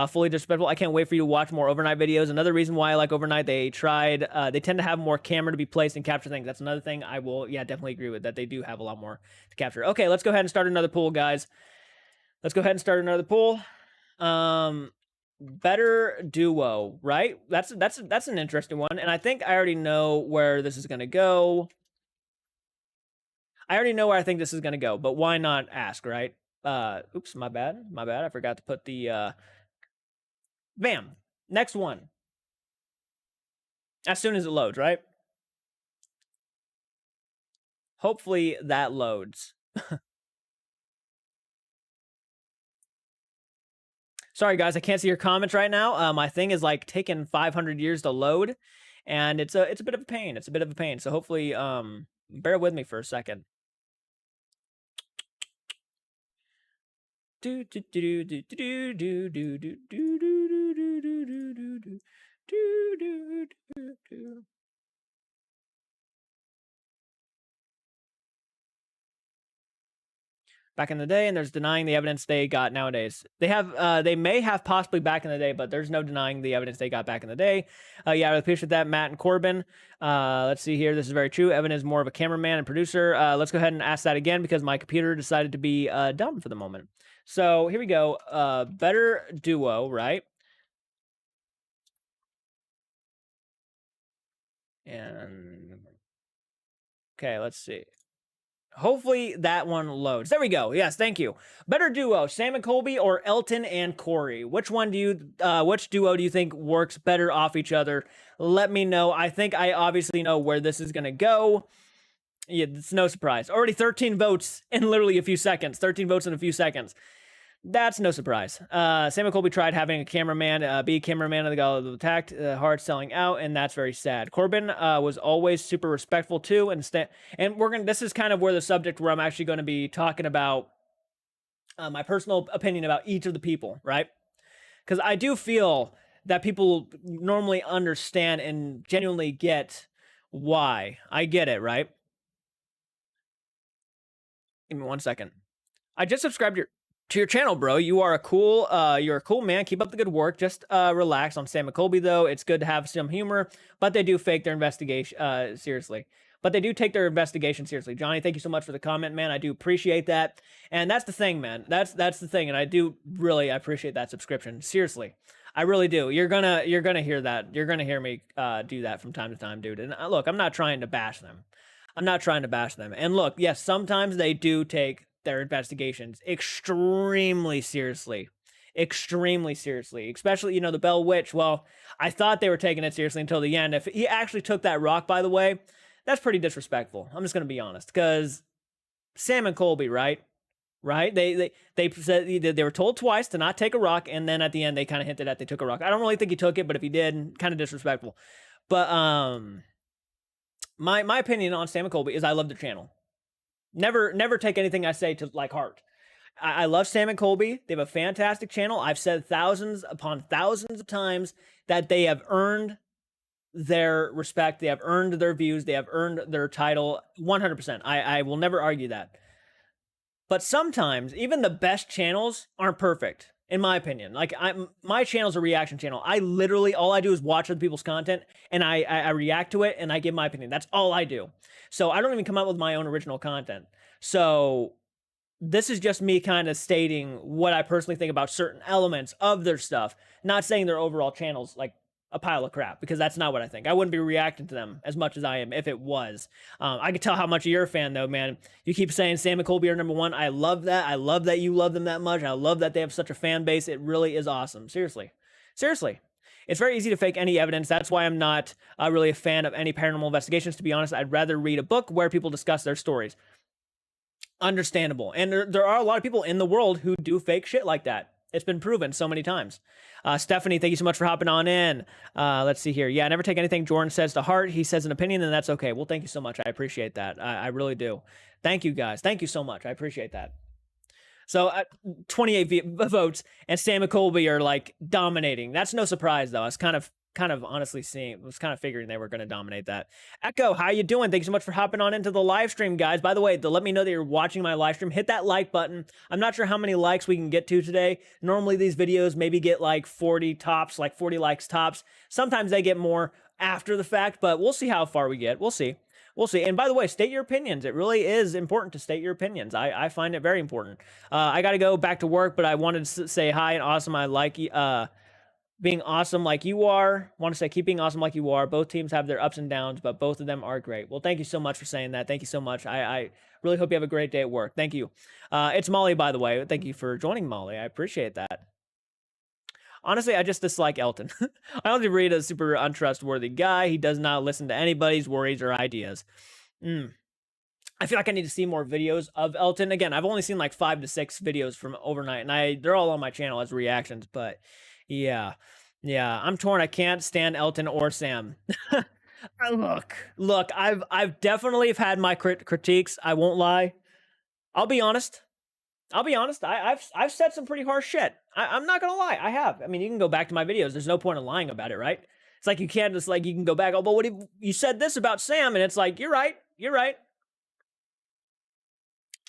Fully disrespectful. I can't wait for you to watch more Overnight videos. Another reason why I like Overnight, they tend to have more camera to be placed and capture things. That's another thing I will, definitely agree with, that they do have a lot more to capture. Okay, let's go ahead and start another pool, guys. Let's go ahead and start another pool. Better duo, right? That's an interesting one, and I think I already know where this is gonna go. I already know where I think this is gonna go, but why not ask, right? Oops, my bad. I forgot to put the bam. Next one. As soon as it loads, right? Hopefully that loads. Sorry, guys, I can't see your comments right now. My thing is like taking 500 years to load, and it's a bit of a pain. It's a bit of a pain. So hopefully, bear with me for a second. Back in the day, and there's denying the evidence they got nowadays. They may have possibly back in the day, but there's no denying the evidence they got back in the day. Yeah, I appreciate that, Matt and Corbin. Let's see here. This is very true. Evan is more of a cameraman and producer. Let's go ahead and ask that again because my computer decided to be dumb for the moment. So here we go. Better duo, right? And okay, let's see. Hopefully that one loads. There we go. Yes, thank you. Better duo, Sam and Colby or Elton and Corey? Which duo do you think works better off each other? Let me know. I think I obviously know where this is going to go. Yeah, it's no surprise. Already 13 votes in literally a few seconds. 13 votes in a few seconds. That's no surprise. Sam and Colby tried having a cameraman be a cameraman, and they got attacked, hard selling out, and that's very sad. Corbin was always super respectful too, and this is kind of where the subject where I'm actually going to be talking about my personal opinion about each of the people, right? Because I do feel that people normally understand and genuinely get why. I get it, right? Give me 1 second. I just subscribed to your channel, bro. You're a cool man. Keep up the good work. Just relax on Sam and Colby, though. It's good to have some humor, but they do fake their investigation seriously. But they do take their investigation seriously. Johnny, thank you so much for the comment, man. I do appreciate that. And that's the thing, man. That's the thing. And I do really appreciate that subscription. Seriously. I really do. You're gonna hear that. You're gonna hear me do that from time to time, dude. And look, I'm not trying to bash them. I'm not trying to bash them. And look, yes, sometimes they do take their investigations extremely seriously. Especially, the Bell Witch. Well, I thought they were taking it seriously until the end. If he actually took that rock, by the way, that's pretty disrespectful. I'm just going to be honest, because Sam and Colby, right? They said they were told twice to not take a rock, and then at the end they kind of hinted that they took a rock. I don't really think he took it, but if he did, kind of disrespectful. But my opinion on Sam and Colby is I love their channel. Never take anything I say to like heart. I love Sam and Colby. They have a fantastic channel. I've said thousands upon thousands of times that they have earned their respect. They have earned their views. They have earned their title 100%. I will never argue that. But sometimes even the best channels aren't perfect, in my opinion. Like my channel's a reaction channel. I literally, all I do is watch other people's content and I react to it and I give my opinion. That's all I do. So I don't even come up with my own original content. So this is just me kind of stating what I personally think about certain elements of their stuff. Not saying their overall channels like a pile of crap, because that's not what I think. I wouldn't be reacting to them as much as I am if it was. I could tell how much you're a fan, though, man. You keep saying Sam and Colby are number one. I love that. I love that you love them that much. I love that they have such a fan base. It really is awesome. Seriously. Seriously. It's very easy to fake any evidence. That's why I'm not really a fan of any paranormal investigations, to be honest. I'd rather read a book where people discuss their stories. Understandable. And there are a lot of people in the world who do fake shit like that. It's been proven so many times. Stephanie, thank you so much for hopping on in. Let's see here. Yeah, I never take anything Jordan says to heart. He says an opinion, and that's okay. Well, thank you so much. I appreciate that. I really do. Thank you, guys. Thank you so much. I appreciate that. So 28 votes, and Sam and Colby are like dominating. That's no surprise, though. I was kind of honestly figuring they were going to dominate that. Echo, how you doing? Thank you so much for hopping on into the live stream, guys. By the way, to let me know that you're watching my live stream, hit that like button. I'm not sure how many likes we can get to today. Normally these videos maybe get like 40 tops, like 40 likes tops. Sometimes they get more after the fact, but we'll see how far we get. We'll see. We'll see. And by the way, state your opinions. It really is important to state your opinions. I find it very important. I got to go back to work, but I wanted to say hi and awesome. I like being awesome like you are. Want to say keep being awesome like you are. Both teams have their ups and downs, but both of them are great. Well, thank you so much for saying that. Thank you so much. I really hope you have a great day at work. Thank you. It's Molly, by the way. Thank you for joining, Molly. I appreciate that. Honestly, I just dislike Elton. I only read a super untrustworthy guy. He does not listen to anybody's worries or ideas. I feel like I need to see more videos of Elton. Again, I've only seen like 5 to 6 videos from Overnight, and they're all on my channel as reactions, but yeah, I'm torn. I can't stand Elton or Sam. Look, I've definitely had my critiques. I won't lie. I'll be honest. I've said some pretty harsh shit. I'm not gonna lie. I have. I mean, you can go back to my videos. There's no point in lying about it, right? It's like you can't just like you can go back. Oh, but what if you said this about Sam? And it's like you're right.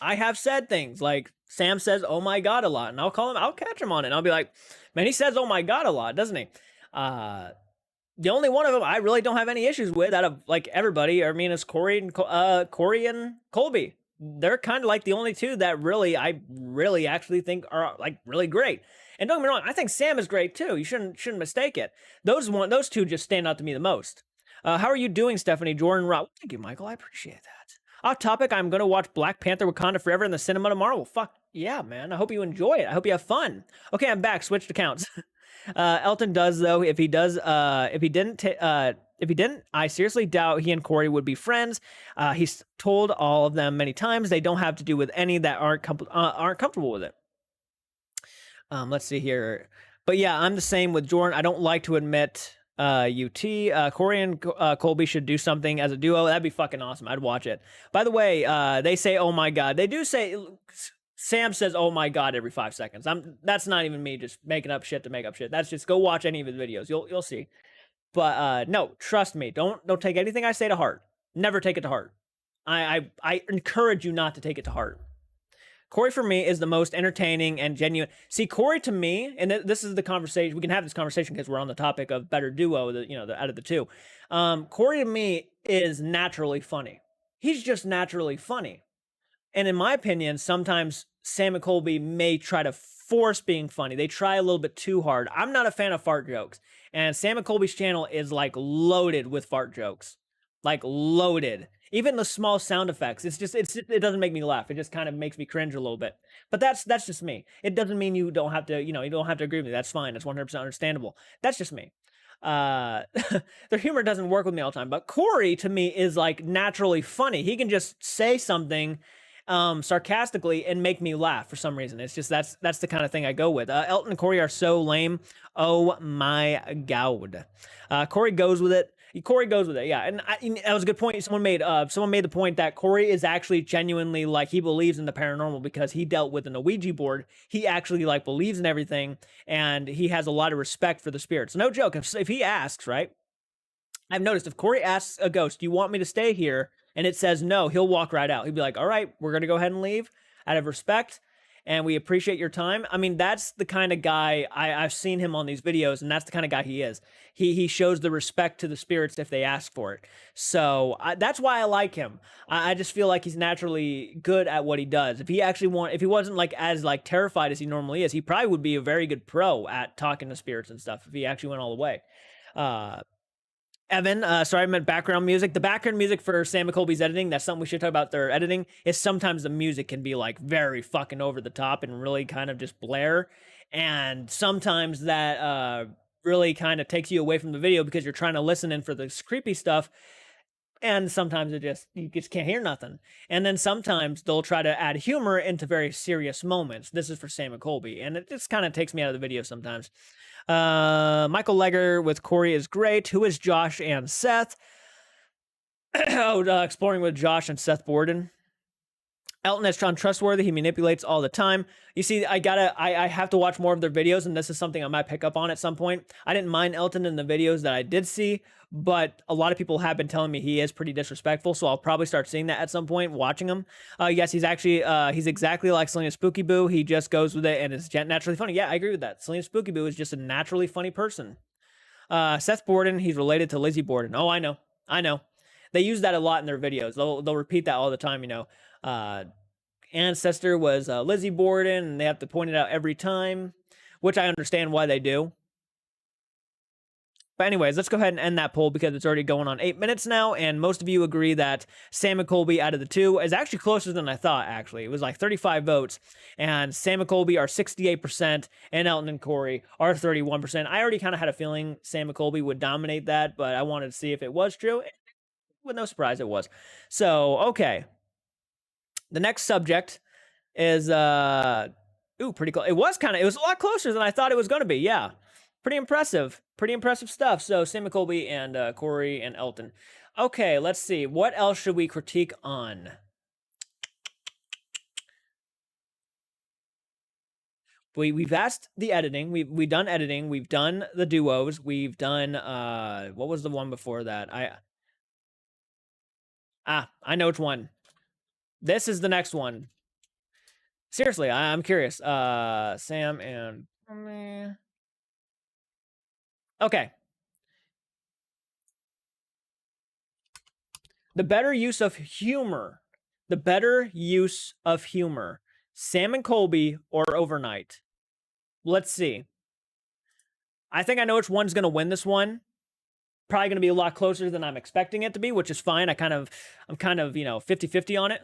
I have said things like Sam says, "Oh my God," a lot, and I'll catch him on it. And I'll be like, "Man, he says, oh my God," a lot, doesn't he? The only one of them I really don't have any issues with out of like everybody. I mean, it's Corey and Colby. They're kind of like the only two that I really actually think are like really great. And don't get me wrong, I think Sam is great too. You shouldn't mistake it. Those two just stand out to me the most. How are you doing, Stephanie? Jordan Rob. Thank you, Michael. I appreciate that. Off topic, I'm going to watch Black Panther Wakanda Forever in the cinema tomorrow. Well, fuck yeah, man. I hope you enjoy it. I hope you have fun. Okay, I'm back. Switched accounts. Elton does, though. If he didn't, I seriously doubt he and Corey would be friends. He's told all of them many times they don't have to do with any that aren't comfortable with it. Let's see here. But yeah, I'm the same with Jordan. I don't like to admit Corey and Colby should do something as a duo. That'd be fucking awesome. I'd watch it. By the way, they say, "Oh my God." They do say, Sam says, "Oh my God," every 5 seconds. That's not even me just making up shit to make up shit. That's just go watch any of his videos. You'll see. But no, trust me. Don't take anything I say to heart. Never take it to heart. I encourage you not to take it to heart. Corey for me is the most entertaining and genuine. See, Corey to me, and this is the conversation. We can have this conversation because we're on the topic of better duo. Out of the two, Corey to me is naturally funny. He's just naturally funny. And in my opinion, sometimes Sam and Colby may try to force being funny. They try a little bit too hard. I'm not a fan of fart jokes. And Sam and Colby's channel is like loaded with fart jokes. Like loaded. Even the small sound effects. It doesn't make me laugh. It just kind of makes me cringe a little bit. But that's just me. It doesn't mean you don't have to, you don't have to agree with me. That's fine. That's 100% understandable. That's just me. Their humor doesn't work with me all the time. But Corey to me is like naturally funny. He can just say something sarcastically and make me laugh for some reason. It's just that's the kind of thing I go with. Elton and Corey are so lame. Oh my God. Corey goes with it. Yeah. And that was a good point. Someone made the point that Corey is actually genuinely like he believes in the paranormal because he dealt with an Ouija board. He actually like believes in everything and he has a lot of respect for the spirits. No joke. If he asks, right? I've noticed if Corey asks a ghost, "Do you want me to stay here?" and it says no, he'll walk right out. He'll be like, "All right, we're going to go ahead and leave out of respect. And we appreciate your time." I mean, that's the kind of guy I've seen him on these videos, and that's the kind of guy he is. He shows the respect to the spirits if they ask for it. So that's why I like him. I just feel like he's naturally good at what he does. If he wasn't like as like terrified as he normally is, he probably would be a very good pro at talking to spirits and stuff if he actually went all the way. Evan, sorry, I meant background music. The background music for Sam and Colby's editing, that's something we should talk about their editing, is sometimes the music can be like very fucking over the top and really kind of just blare. And sometimes that really kind of takes you away from the video because you're trying to listen in for this creepy stuff. And sometimes you just can't hear nothing. And then sometimes they'll try to add humor into very serious moments. This is for Sam and Colby. And it just kind of takes me out of the video sometimes. Michael Legger with Corey is great. Who is Josh and Seth? Exploring with Josh and Seth Borden. Elton is untrustworthy. He manipulates all the time. You see, I have to watch more of their videos, and this is something I might pick up on at some point. I didn't mind Elton in the videos that I did see, but a lot of people have been telling me he is pretty disrespectful, so I'll probably start seeing that at some point, watching him. Yes, he's exactly like Selena Spooky Boo. He just goes with it and is naturally funny. Yeah, I agree with that. Selena Spooky Boo is just a naturally funny person. Seth Borden, he's related to Lizzie Borden. Oh, I know. They use that a lot in their videos. They'll repeat that all the time, you know. Ancestor was Lizzie Borden, and they have to point it out every time, which I understand why they do. But anyways, let's go ahead and end that poll because it's already going on 8 minutes now, and most of you agree that Sam and Colby out of the two is actually closer than I thought, actually. It was like 35 votes, and Sam and Colby are 68%, and Elton and Corey are 31%. I already kind of had a feeling Sam and Colby would dominate that, but I wanted to see if it was true. With no surprise, it was. So, okay. The next subject is pretty close. It was a lot closer than I thought it was going to be. Yeah, pretty impressive stuff. So Sam Colby and Corey and Elton. Okay, let's see. What else should we critique on? We've asked the editing. We've done editing. We've done the duos. We've done what was the one before that? I know which one. This is the next one. Seriously, I'm curious. Sam and... Okay. The better use of humor. Sam and Colby or Overnight? Let's see. I think I know which one's going to win this one. Probably going to be a lot closer than I'm expecting it to be, which is fine. I'm kind of, 50-50 on it.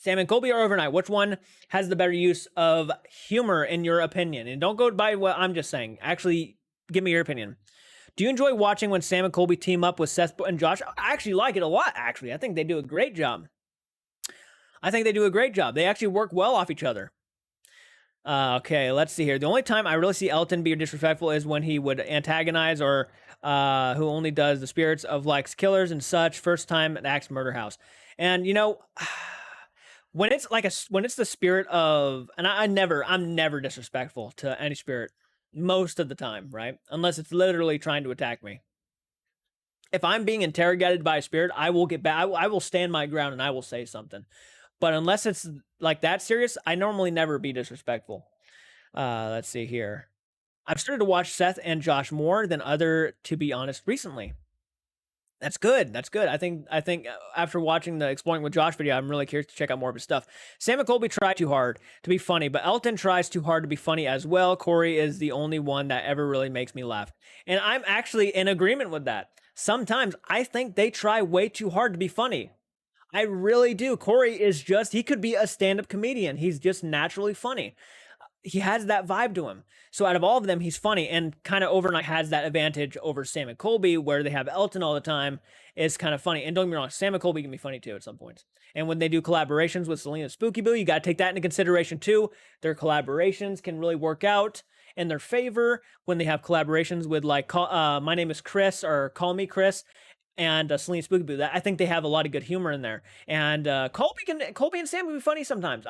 Sam and Colby or Overnight? Which one has the better use of humor in your opinion? And don't go by what I'm just saying. Actually, give me your opinion. Do you enjoy watching when Sam and Colby team up with Seth and Josh? I actually like it a lot, actually. I think they do a great job. They actually work well off each other. Okay, let's see here. The only time I really see Elton be disrespectful is when he would antagonize or who only does the spirits of like killers and such. First time at Axe Murder House. And, you know... When it's the spirit of, and I'm never disrespectful to any spirit most of the time, right? Unless it's literally trying to attack me. If I'm being interrogated by a spirit, I will get back. I will stand my ground and I will say something. But unless it's like that serious, I normally never be disrespectful. Let's see here. I've started to watch Seth and Josh more than other, to be honest, recently. That's good. I think after watching the Exploring with Josh video, I'm really curious to check out more of his stuff. Sam and Colby try too hard to be funny, but Elton tries too hard to be funny as well. Corey is the only one that ever really makes me laugh. And I'm actually in agreement with that. Sometimes I think they try way too hard to be funny. I really do. Corey is he could be a stand-up comedian. He's just naturally funny. He has that vibe to him. So out of all of them, he's funny, and kind of Overnight has that advantage over Sam and Colby, where they have Elton all the time. Is kind of funny. And don't get me wrong, Sam and Colby can be funny too at some points. And when they do collaborations with Selena Spooky Boo, you got to take that into consideration too. Their collaborations can really work out in their favor when they have collaborations with like My Name is Chris or Call Me Chris. And Selena Spooky Boo. I think they have a lot of good humor in there. And Colby and Sam can be funny sometimes.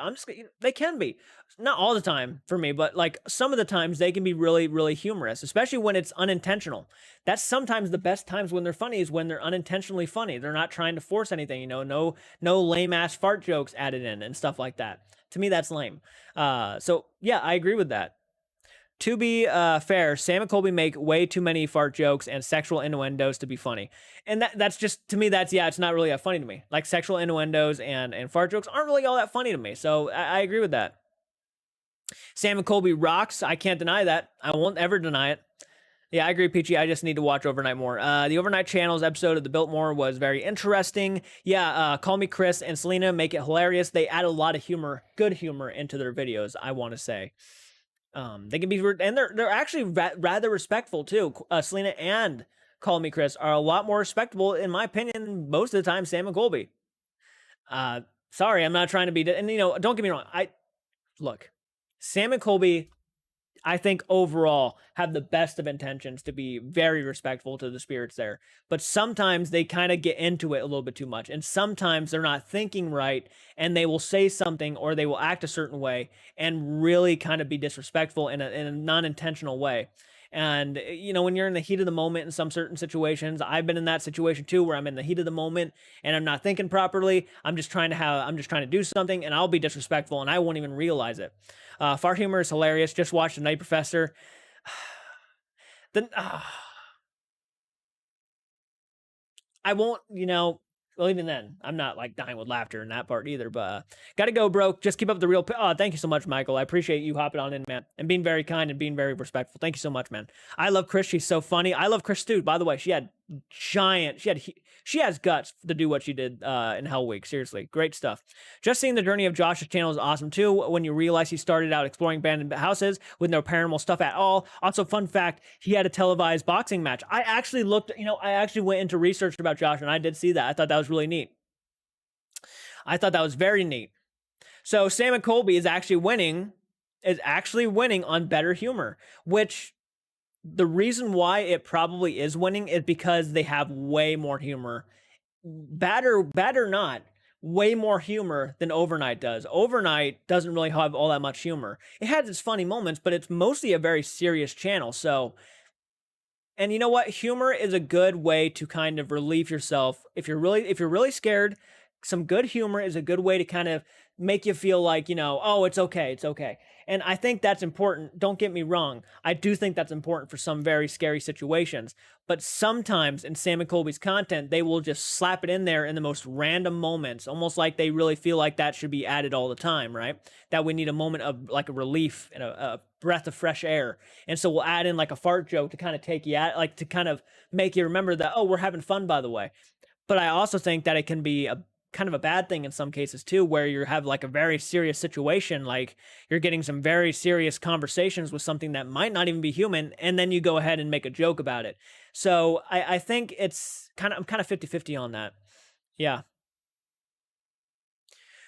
They can be. Not all the time for me, but like some of the times they can be really, really humorous, especially when it's unintentional. That's sometimes the best times when they're funny is when they're unintentionally funny. They're not trying to force anything, no lame ass fart jokes added in and stuff like that. To me, that's lame. So yeah, I agree with that. To be fair, Sam and Colby make way too many fart jokes and sexual innuendos to be funny. And that's just, to me, it's not really that funny to me. Like sexual innuendos and fart jokes aren't really all that funny to me. So I agree with that. Sam and Colby rocks. I can't deny that. I won't ever deny it. Yeah, I agree, Peachy. I just need to watch Overnight more. The Overnight Channel's episode of The Biltmore was very interesting. Yeah, Call Me Chris and Selena make it hilarious. They add a lot of humor, good humor, into their videos, I want to say. They can be, and they're actually rather respectful too. Selena and Call Me Chris are a lot more respectable, in my opinion, most of the time. Sam and Colby. Sorry, I'm not trying to be, and don't get me wrong. Look, Sam and Colby, I think overall have the best of intentions to be very respectful to the spirits there. But sometimes they kind of get into it a little bit too much. And sometimes they're not thinking right and they will say something or they will act a certain way and really kind of be disrespectful in a non-intentional way. And, when you're in the heat of the moment in some certain situations, I've been in that situation too, where I'm in the heat of the moment and I'm not thinking properly. I'm just trying to do something and I'll be disrespectful and I won't even realize it. Fart humor is hilarious. Just watched The Night Professor. I won't, well, even then, I'm not like dying with laughter in that part either, but gotta go, bro. Just keep up the real. Thank you so much, Michael. I appreciate you hopping on in, man, and being very kind and being very respectful. Thank you so much, man. I love Chris. She's so funny. I love Chris too. By the way, she has guts to do what she did in Hell Week. Seriously, great stuff. Just seeing the journey of Josh's channel is awesome too. When you realize he started out exploring abandoned houses with no paranormal stuff at all. Also, fun fact, he had a televised boxing match. I actually went into research about Josh and I did see that. I thought that was really neat. I thought that was very neat. So Sam and Colby is actually winning on better humor, which the reason why it probably is winning is because they have way more humor. Bad or not, way more humor than Overnight does. Overnight doesn't really have all that much humor. It has its funny moments, but it's mostly a very serious channel. So, and you know what? Humor is a good way to kind of relieve yourself. If you're really scared, some good humor is a good way to kind of make you feel like, oh, it's okay. It's okay. And I think that's important. Don't get me wrong. I do think that's important for some very scary situations. But sometimes in Sam and Colby's content, they will just slap it in there in the most random moments, almost like they really feel like that should be added all the time, right? That we need a moment of like a relief and a breath of fresh air. And so we'll add in like a fart joke to kind of take you out, like to kind of make you remember that, oh, we're having fun, by the way. But I also think that it can be a kind of a bad thing in some cases too, where you have like a very serious situation, like you're getting some very serious conversations with something that might not even be human, and then you go ahead and make a joke about it. So I think I'm kind of 50-50 on that. Yeah.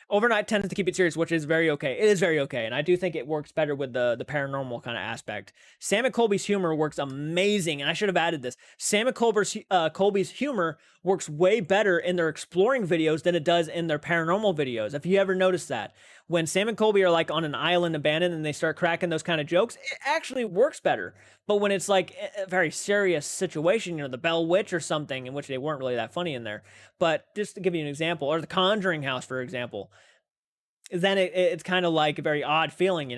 Overnight tends to keep it serious, which is very okay. It is very okay, and I do think it works better with the paranormal kind of aspect. Sam and Colby's humor works amazing, and I should have added this. Sam and Colby's humor works way better in their exploring videos than it does in their paranormal videos. If you ever noticed that, when Sam and Colby are like on an island abandoned and they start cracking those kind of jokes, it actually works better. But when it's like a very serious situation, the Bell Witch or something, in which they weren't really that funny in there. But just to give you an example, or the Conjuring House, for example, then it's kind of like a very odd feeling,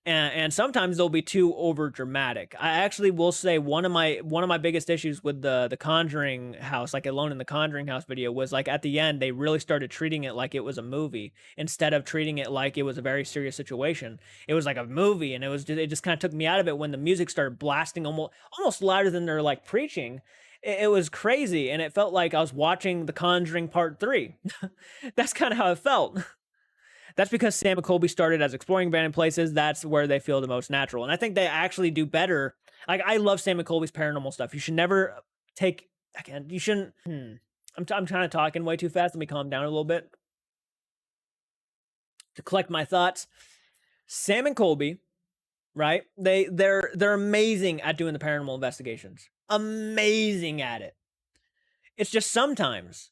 and sometimes they'll be too over dramatic. I actually will say one of my biggest issues with the Conjuring House, like Alone in the Conjuring House video, was like at the end they really started treating it like it was a movie instead of treating it like it was a very serious situation. It was like a movie, and it just kind of took me out of it when the music started blasting almost louder than they're like preaching. It was crazy, and it felt like I was watching The Conjuring Part 3. That's kind of how it felt. That's because Sam and Colby started as exploring abandoned places. That's where they feel the most natural. And I think they actually do better. Like, I love Sam and Colby's paranormal stuff. You should never take, again, you shouldn't, I'm kind of talking way too fast. Let me calm down a little bit to collect my thoughts. Sam and Colby, right? They're amazing at doing the paranormal investigations. Amazing at it. It's just sometimes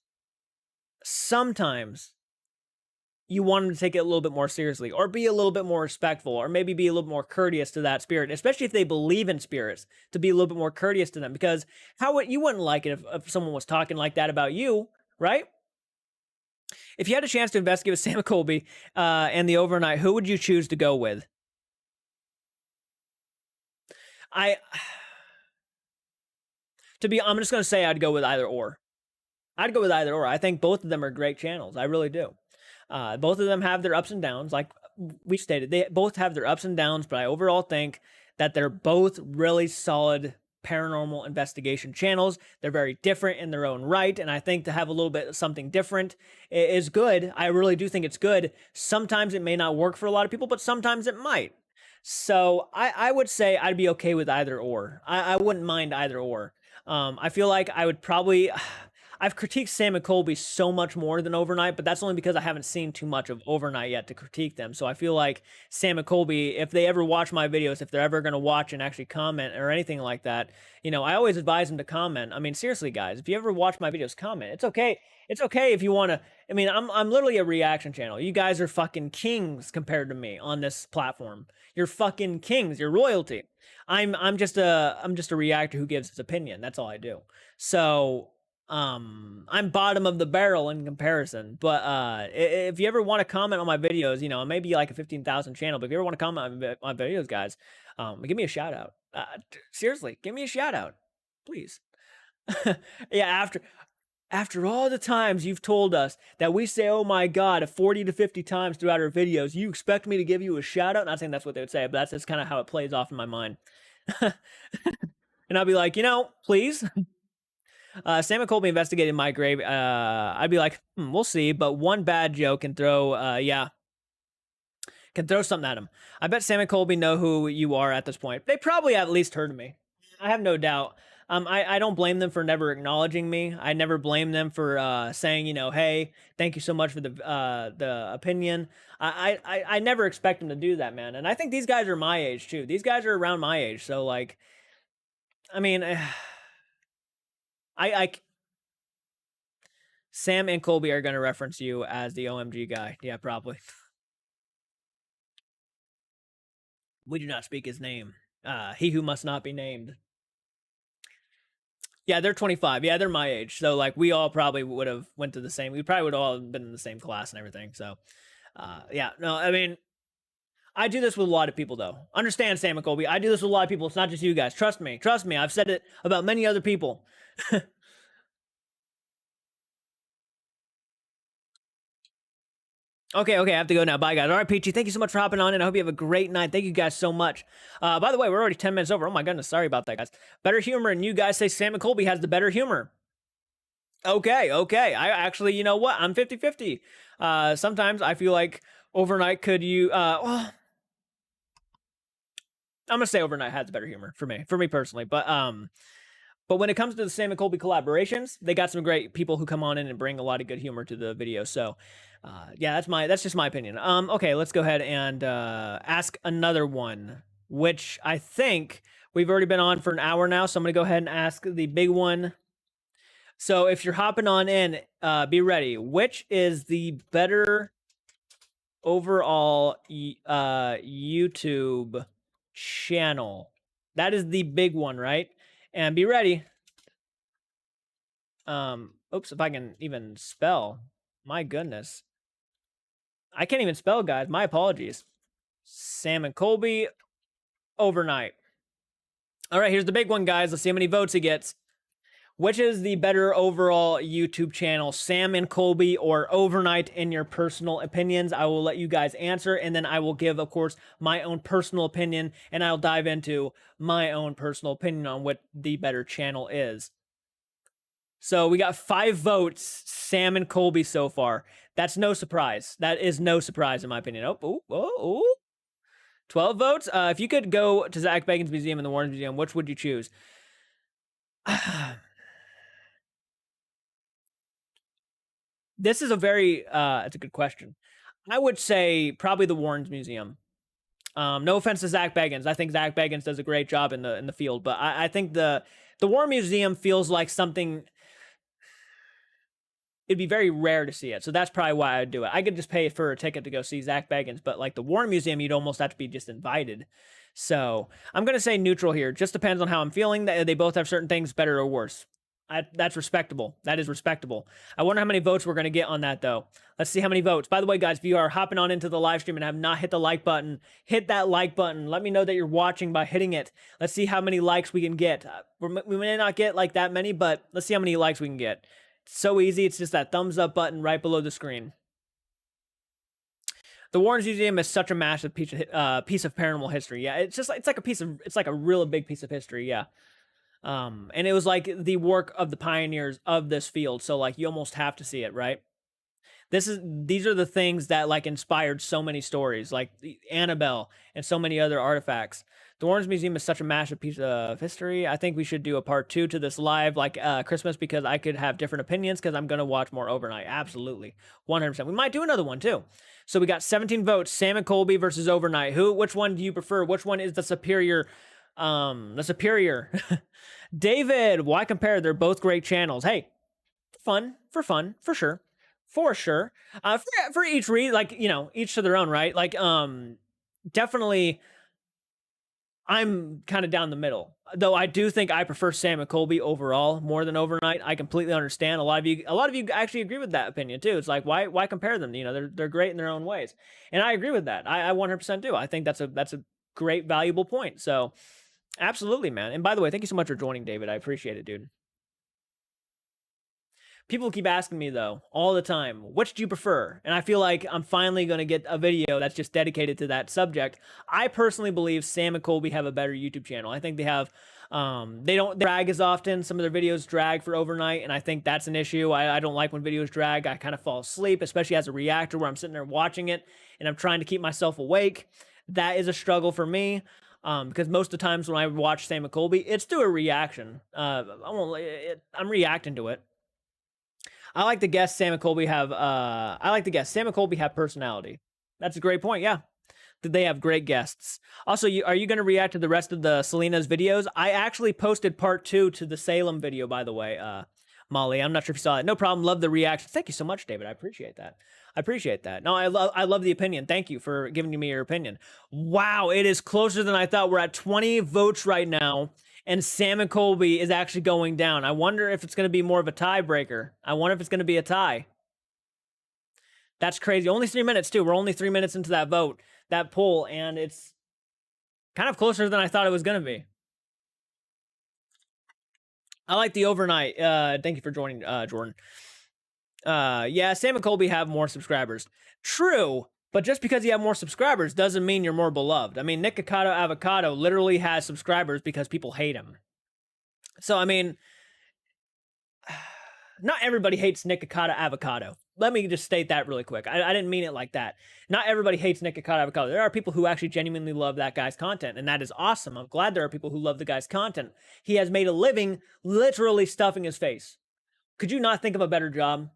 you want them to take it a little bit more seriously, or be a little bit more respectful, or maybe be a little more courteous to that spirit, especially if they believe in spirits, to be a little bit more courteous to them, because you wouldn't like it if someone was talking like that about you, right? If you had a chance to investigate with Sam and Colby and the Overnight, who would you choose to go with? I'm just going to say I'd go with either or. I think both of them are great channels. I really do. Both of them have their ups and downs. Like we stated, they both have their ups and downs, but I overall think that they're both really solid paranormal investigation channels. They're very different in their own right, and I think to have a little bit of something different is good. I really do think it's good. Sometimes it may not work for a lot of people, but sometimes it might. So I would say I'd be okay with either or. I wouldn't mind either or. I feel like I would probably. I've critiqued Sam and Colby so much more than Overnight, but that's only because I haven't seen too much of Overnight yet to critique them. So I feel like Sam and Colby, if they ever watch my videos, if they're ever going to watch and actually comment or anything like that, you know, I always advise them to comment. I mean, seriously, guys, if you ever watch my videos, comment. It's okay. It's okay if you want to. I mean, I'm literally a reaction channel. You guys are fucking kings compared to me on this platform. You're fucking kings. You're royalty. I'm just a reactor who gives his opinion. That's all I do. So I'm bottom of the barrel in comparison, but if you ever want to comment on my videos, you know, it may be like a 15,000 channel, but if you ever want to comment on my videos, guys, give me a shout out. Seriously, give me a shout out, please. Yeah, after all the times you've told us that we say, oh my God, 40 to 50 times throughout our videos, you expect me to give you a shout out? Not saying that's what they would say, but that's just kind of how it plays off in my mind. And I'll be like, you know, please. Sam and Colby investigated my grave. I'd be like, we'll see, but one bad joke can throw, can throw something at him. I bet Sam and Colby know who you are at this point. They probably at least heard of me. I have no doubt. I don't blame them for never acknowledging me. I never blame them for saying, you know, hey, thank you so much for the opinion. I never expect them to do that, man. And I think these guys are my age too. These guys are around my age, so like, I mean. Sam and Colby are going to reference you as the OMG guy. Yeah, probably. We do not speak his name. He who must not be named. Yeah, they're 25. Yeah, they're my age. So like we all probably would have went to the same. We probably would all have been in the same class and everything. So yeah, no, I mean, I do this with a lot of people though. Understand, Sam and Colby. I do this with a lot of people. It's not just you guys. Trust me. Trust me. I've said it about many other people. Okay, I have to go now. Bye, guys. All right, Peachy, thank you so much for hopping on, and I hope you have a great night. Thank you guys so much. By the way, we're already 10 minutes over. Oh, my goodness. Sorry about that, guys. Better humor, and you guys say Sam and Colby has the better humor. Okay. I actually, you know what? I'm 50-50. Sometimes I feel like Overnight could you... well, I'm going to say Overnight has better humor for me personally. But when it comes to the Sam and Colby collaborations, they got some great people who come on in and bring a lot of good humor to the video. So, yeah, that's just my opinion. Okay, let's go ahead and ask another one, which I think we've already been on for an hour now. So I'm gonna go ahead and ask the big one. So if you're hopping on in, be ready. Which is the better overall YouTube channel? That is the big one, right? And be ready. Oops, if I can even spell. My goodness. I can't even spell, guys. My apologies. Sam and Colby, Overnight. All right, here's the big one, guys. Let's see how many votes he gets. Which is the better overall YouTube channel, Sam and Colby or Overnight, in your personal opinions? I will let you guys answer, and then I will give, of course, my own personal opinion, and I'll dive into my own personal opinion on what the better channel is. So we got 5 votes, Sam and Colby so far. That's no surprise. That is no surprise in my opinion. Oh. 12 votes. If you could go to Zach Bagans Museum and the Warren Museum, which would you choose? This is a very, it's a good question. I would say probably the Warren's Museum. No offense to Zach Bagans. I think Zach Bagans does a great job in the field, but I think the Warren Museum feels like something. It'd be very rare to see it, so that's probably why I'd do it. I could just pay for a ticket to go see Zach Bagans, but like the Warren Museum, you'd almost have to be just invited. So I'm gonna say neutral here. Just depends on how I'm feeling. They both have certain things better or worse. That's respectable. That is respectable. I wonder how many votes we're going to get on that, though. Let's see how many votes. By the way, guys, if you are hopping on into the live stream and have not hit the like button, hit that like button. Let me know that you're watching by hitting it. Let's see how many likes we can get. We may not get like that many, but let's see how many likes we can get. It's so easy. It's just that thumbs up button right below the screen. The Warrens Museum is such a massive piece of paranormal history. Yeah, it's like a really big piece of history. Yeah. And it was like the work of the pioneers of this field. So like you almost have to see it, right? These are the things that like inspired so many stories, like Annabelle and so many other artifacts. The Warrens Museum is such a massive piece of history. I think we should do a part 2 to this live, like Christmas, because I could have different opinions because I'm going to watch more overnight. Absolutely. 100%. We might do another one too. So we got 17 votes, Sam and Colby versus overnight. Which one do you prefer? Which one is the superior? David, why compare? They're both great channels. Hey, for sure. For sure. For each read, like, you know, each to their own, right? Like, definitely I'm kind of down the middle. Though I do think I prefer Sam and Colby overall more than overnight. I completely understand. A lot of you actually agree with that opinion too. It's like why compare them? You know, they're great in their own ways. And I agree with that. I 100% do. I think that's a great valuable point. So, absolutely, man. And by the way, thank you so much for joining, David. I appreciate it, dude. People keep asking me though all the time, which do you prefer? And I feel like I'm finally going to get a video that's just dedicated to that subject. I personally believe Sam and Colby have a better YouTube channel. I think they have, they don't drag as often. Some of their videos drag for overnight, and I think that's an issue. I don't like when videos drag. I kind of fall asleep, especially as a reactor where I'm sitting there watching it and I'm trying to keep myself awake. That is a struggle for me. Because most of the times when I watch Sam and Colby, it's through a reaction. I'm reacting to it. I like the guests Sam and Colby have. Sam and Colby have personality. That's a great point. Yeah, they have great guests. Also, are you going to react to the rest of the Selena's videos? I actually posted part 2 to the Salem video, by the way. Molly, I'm not sure if you saw it. No problem. Love the reaction. Thank you so much, David. I appreciate that. No, I love the opinion. Thank you for giving me your opinion. Wow, it is closer than I thought. We're at 20 votes right now. And Sam and Colby is actually going down. I wonder if it's going to be more of a tiebreaker. I wonder if it's going to be a tie. That's crazy. Only 3 minutes, too. We're only 3 minutes into that vote, that poll, and it's kind of closer than I thought it was going to be. I like the overnight. Thank you for joining, Jordan. Yeah, Sam and Colby have more subscribers. True. But just because you have more subscribers doesn't mean you're more beloved. I mean, Nick Avocado literally has subscribers because people hate him. So, I mean, not everybody hates Nick Avocado. Let me just state that really quick. I didn't mean it like that. Not everybody hates Nick Avocado. There are people who actually genuinely love that guy's content, and that is awesome. I'm glad there are people who love the guy's content. He has made a living literally stuffing his face. Could you not think of a better job?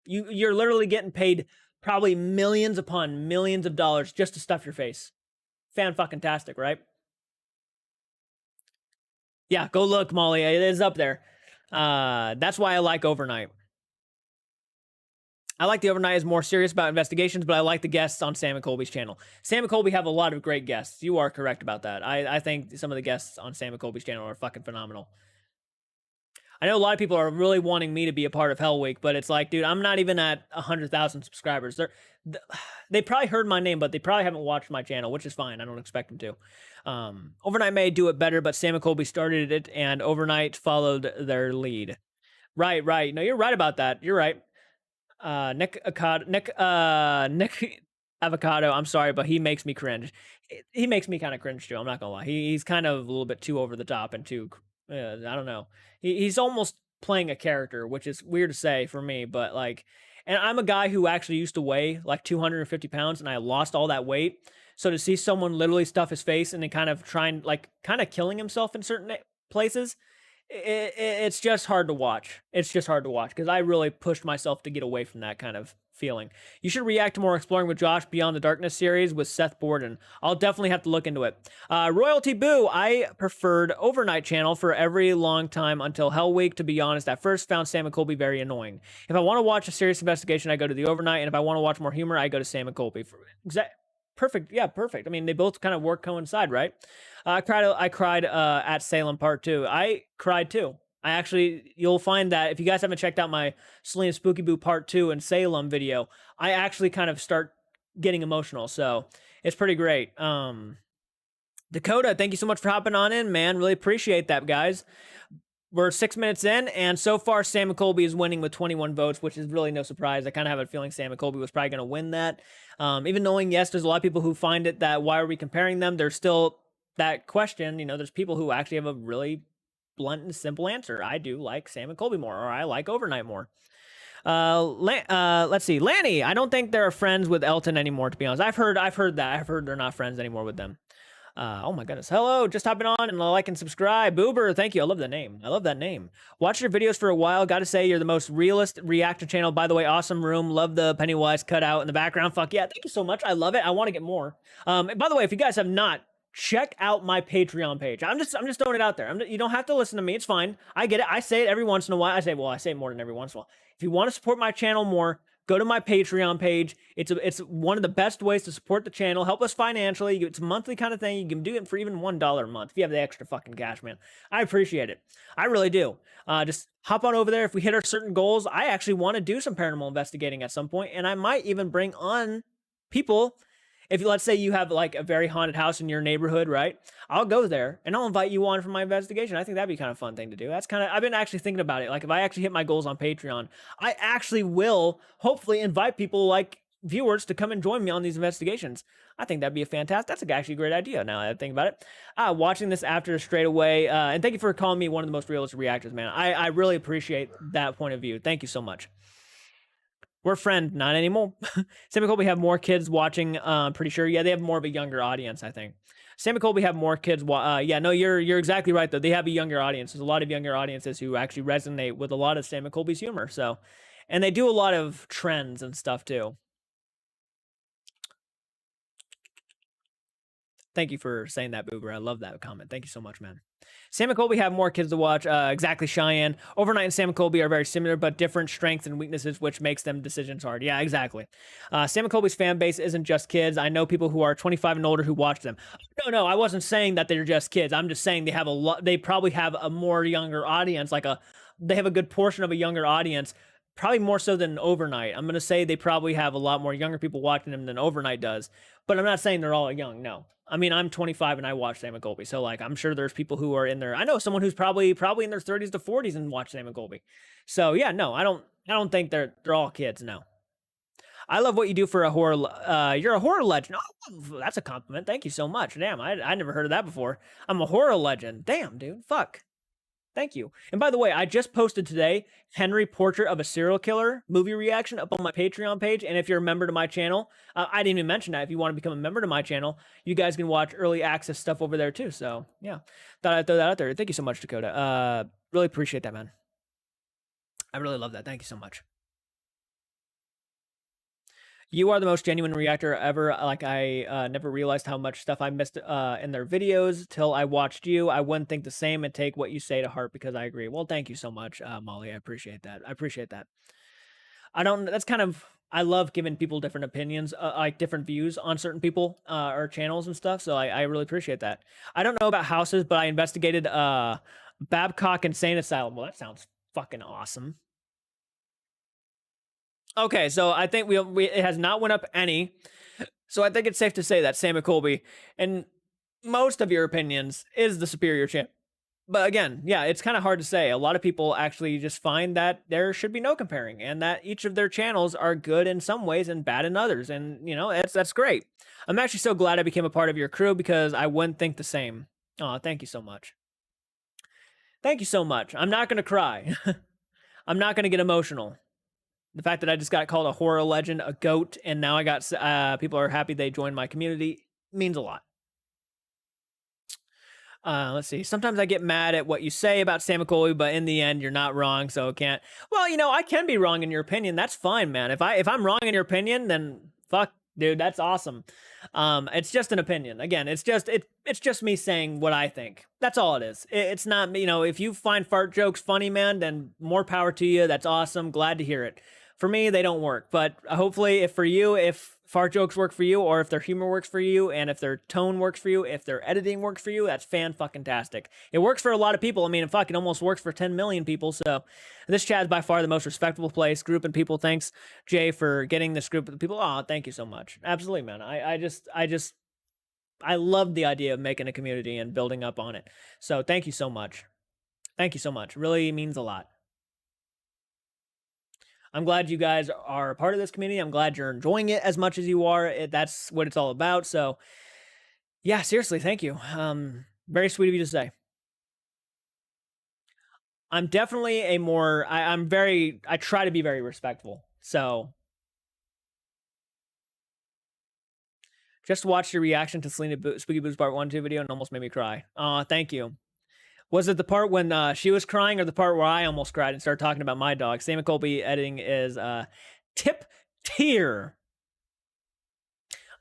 You're literally getting paid probably millions upon millions of dollars just to stuff your face. Fan-fucking-tastic, right? Yeah, go look, Molly. It is up there. That's why I like overnight. I like the overnight is more serious about investigations, but I like the guests on Sam and Colby's channel. Sam and Colby have a lot of great guests. You are correct about that. I think some of the guests on Sam and Colby's channel are fucking phenomenal. I know a lot of people are really wanting me to be a part of Hell Week, but it's like, dude, I'm not even at 100,000 subscribers. They probably heard my name, but they probably haven't watched my channel, which is fine. I don't expect them to. Overnight may do it better, but Sam and Colby started it, and Overnight followed their lead. Right. No, you're right about that. You're right. Nick Avocado, I'm sorry, but he makes me cringe. He makes me kind of cringe too. I'm not gonna lie. He's kind of a little bit too over the top and too. I don't know. He's almost playing a character, which is weird to say for me, but like, and I'm a guy who actually used to weigh like 250 pounds, and I lost all that weight. So to see someone literally stuff his face and then kind of killing himself in certain places, it's just hard to watch. It's just hard to watch because I really pushed myself to get away from that kind of feeling. You should react to more Exploring with Josh Beyond the Darkness series with Seth Borden. I'll definitely have to look into it. Royalty Boo, I preferred Overnight channel for every long time until Hell Week. To be honest, at first found Sam and Colby very annoying. If I want to watch a serious investigation, I go to the Overnight, and if I want to watch more humor, I go to Sam and Colby. Perfect. Yeah, perfect. I mean, they both kind of coincide, right? I cried at Salem Part 2. I cried too. You'll find that if you guys haven't checked out my Selena Spooky Boo Part 2 and Salem video, I actually kind of start getting emotional. So it's pretty great. Dakota, thank you so much for hopping on in, man. Really appreciate that, guys. we're 6 minutes in, and so far Sam and Colby is winning with 21 votes, which is really no surprise. I kind of have a feeling Sam and Colby was probably going to win that. Even knowing, yes, there's a lot of people who find it that why are we comparing them? There's still that question. You know, there's people who actually have a really blunt and simple answer. I do like Sam and Colby more, or I like Overnight more. Let's see, Lanny. I don't think they're friends with Elton anymore. To be honest, I've heard that. I've heard they're not friends anymore with them. Oh my goodness. Hello, just hopping on and like and subscribe. Boober, thank you. I love that name. I love that name. Watched your videos for a while. Got to say, you're the most realist reactor channel. By the way, awesome room. Love the Pennywise cutout in the background. Fuck yeah. Thank you so much. I love it. I want to get more. And by the way, if you guys have not, check out my Patreon page. I'm just throwing it out there. You don't have to listen to me. It's fine. I get it. I say it every once in a while. I say it more than every once in a while. If you want to support my channel more, go to my Patreon page. It's one of the best ways to support the channel. Help us financially. It's a monthly kind of thing. You can do it for even $1 a month if you have the extra fucking cash, man. I appreciate it. I really do. Just hop on over there. If we hit our certain goals, I actually want to do some paranormal investigating at some point, and I might even bring on people. If let's say you have like a very haunted house in your neighborhood, right? I'll go there and I'll invite you on for my investigation. I think that'd be kind of a fun thing to do. I've been actually thinking about it. Like if I actually hit my goals on Patreon, I actually will hopefully invite people like viewers to come and join me on these investigations. I think that'd be that's actually a great idea now that I think about it. Watching this after straight away, and thank you for calling me one of the most realistic reactors, man. I really appreciate that point of view. Thank you so much. We're friends, not anymore. Sam and Colby have more kids watching. Pretty sure. Yeah, they have more of a younger audience, I think. Sam and Colby have more kids. Yeah, no, you're exactly right though. They have a younger audience. There's a lot of younger audiences who actually resonate with a lot of Sam and Colby's humor. So, and they do a lot of trends and stuff too. Thank you for saying that, Boober. I love that comment. Thank you so much, man. Sam and Colby have more kids to watch. Exactly, Cheyenne. Overnight and Sam and Colby are very similar, but different strengths and weaknesses, which makes them decisions hard. Yeah, exactly. Sam and Colby's fan base isn't just kids. I know people who are 25 and older who watch them. No, I wasn't saying that they're just kids. I'm just saying they have a lot. They probably have a more younger audience. They have a good portion of a younger audience. Probably more so than Overnight. I'm going to say they probably have a lot more younger people watching them than Overnight does. But I'm not saying they're all young, no. I mean, I'm 25 and I watch Sam and Colby. So, like, I'm sure there's people who are in their... I know someone who's probably in their 30s to 40s and watch Sam and Colby. So, yeah, no, I don't think they're all kids, no. I love what you do for a horror... you're a horror legend. Oh, that's a compliment. Thank you so much. Damn, I never heard of that before. I'm a horror legend. Damn, dude. Fuck. Thank you. And by the way, I just posted today Henry Portrait of a Serial Killer movie reaction up on my Patreon page. And if you're a member to my channel, I didn't even mention that. If you want to become a member to my channel, you guys can watch early access stuff over there too. So yeah, thought I'd throw that out there. Thank you so much, Dakota. Really appreciate that, man. I really love that. Thank you so much. You are the most genuine reactor ever. Like, I never realized how much stuff I missed in their videos till I watched you. I wouldn't think the same and take what you say to heart because I agree. Well, thank you so much, Molly. I appreciate that. That's kind of... I love giving people different opinions, like different views on certain people or channels and stuff. So I really appreciate that. I don't know about houses, but I investigated Babcock Insane Asylum. Well, that sounds fucking awesome. Okay, so I think it has not went up any. So I think it's safe to say that Sam and Colby, in most of your opinions, is the superior champ. But again, yeah, it's kind of hard to say. A lot of people actually just find that there should be no comparing and that each of their channels are good in some ways and bad in others. And, you know, that's great. I'm actually so glad I became a part of your crew because I wouldn't think the same. Oh, thank you so much. Thank you so much. I'm not going to cry. I'm not going to get emotional. The fact that I just got called a horror legend, a goat, and now I got people are happy they joined my community means a lot. Let's see. Sometimes I get mad at what you say about Sam and Colby, but in the end, you're not wrong, so it can't. Well, you know, I can be wrong in your opinion. That's fine, man. If I'm wrong in your opinion, then fuck, dude, that's awesome. It's just an opinion. Again, it's just me saying what I think. That's all it is. It's not, you know, if you find fart jokes funny, man, then more power to you. That's awesome. Glad to hear it. For me, they don't work, but hopefully if fart jokes work for you, or if their humor works for you, and if their tone works for you, if their editing works for you, that's fan-fucking-tastic. It works for a lot of people. I mean, it fucking almost works for 10 million people, so this chat is by far the most respectable group and people. Thanks, Jay, for getting this group of people. Oh, thank you so much. Absolutely, man. I love the idea of making a community and building up on it. So thank you so much. Thank you so much. Really means a lot. I'm glad you guys are a part of this community. I'm glad you're enjoying it as much as you are. That's what it's all about. So, yeah, seriously, thank you. Very sweet of you to say. I'm definitely a more. I try to be very respectful. So, just watched your reaction to Selena Spooky Boo's Part 1 2 video and almost made me cry. Thank you. Was it the part when she was crying or the part where I almost cried and started talking about my dog? Sam and Colby editing is tip tier.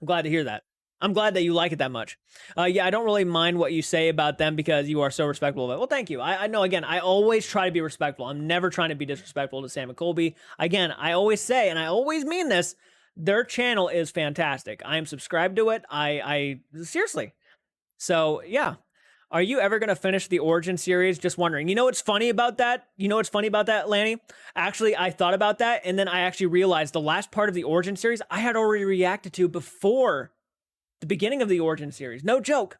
I'm glad to hear that. I'm glad that you like it that much. Yeah, I don't really mind what you say about them because you are so respectful of it. Well, thank you. I know, again, I always try to be respectful. I'm never trying to be disrespectful to Sam and Colby. Again, I always say, and I always mean this, their channel is fantastic. I am subscribed to it. I seriously. So, yeah. Are you ever going to finish the Origin series? Just wondering. You know what's funny about that? You know what's funny about that, Lanny? Actually, I thought about that, and then I actually realized the last part of the Origin series I had already reacted to before the beginning of the Origin series. No joke.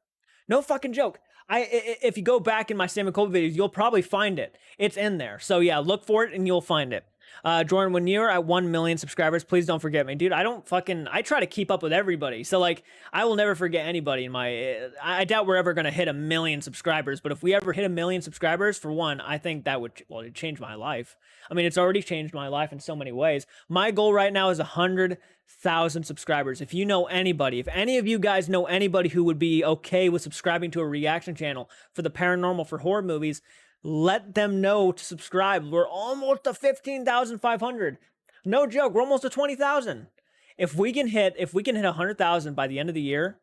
No fucking joke. If you go back in my Sam and Colby videos, you'll probably find it. It's in there. So yeah, look for it and you'll find it. Jordan, when you're at 1 million subscribers, please don't forget me. Dude, I try to keep up with everybody. So like, I will never forget anybody in my, I doubt we're ever going to hit 1 million subscribers, but if we ever hit 1 million subscribers, for one, I think that would, well, it'd change my life. I mean, it's already changed my life in so many ways. My goal right now is 100,000 subscribers. If you know anybody, if any of you guys know anybody who would be okay with subscribing to a reaction channel for the paranormal, for horror movies, let them know to subscribe. We're almost to 15,500. No joke, we're almost to 20,000. If we can hit 100,000 by the end of the year,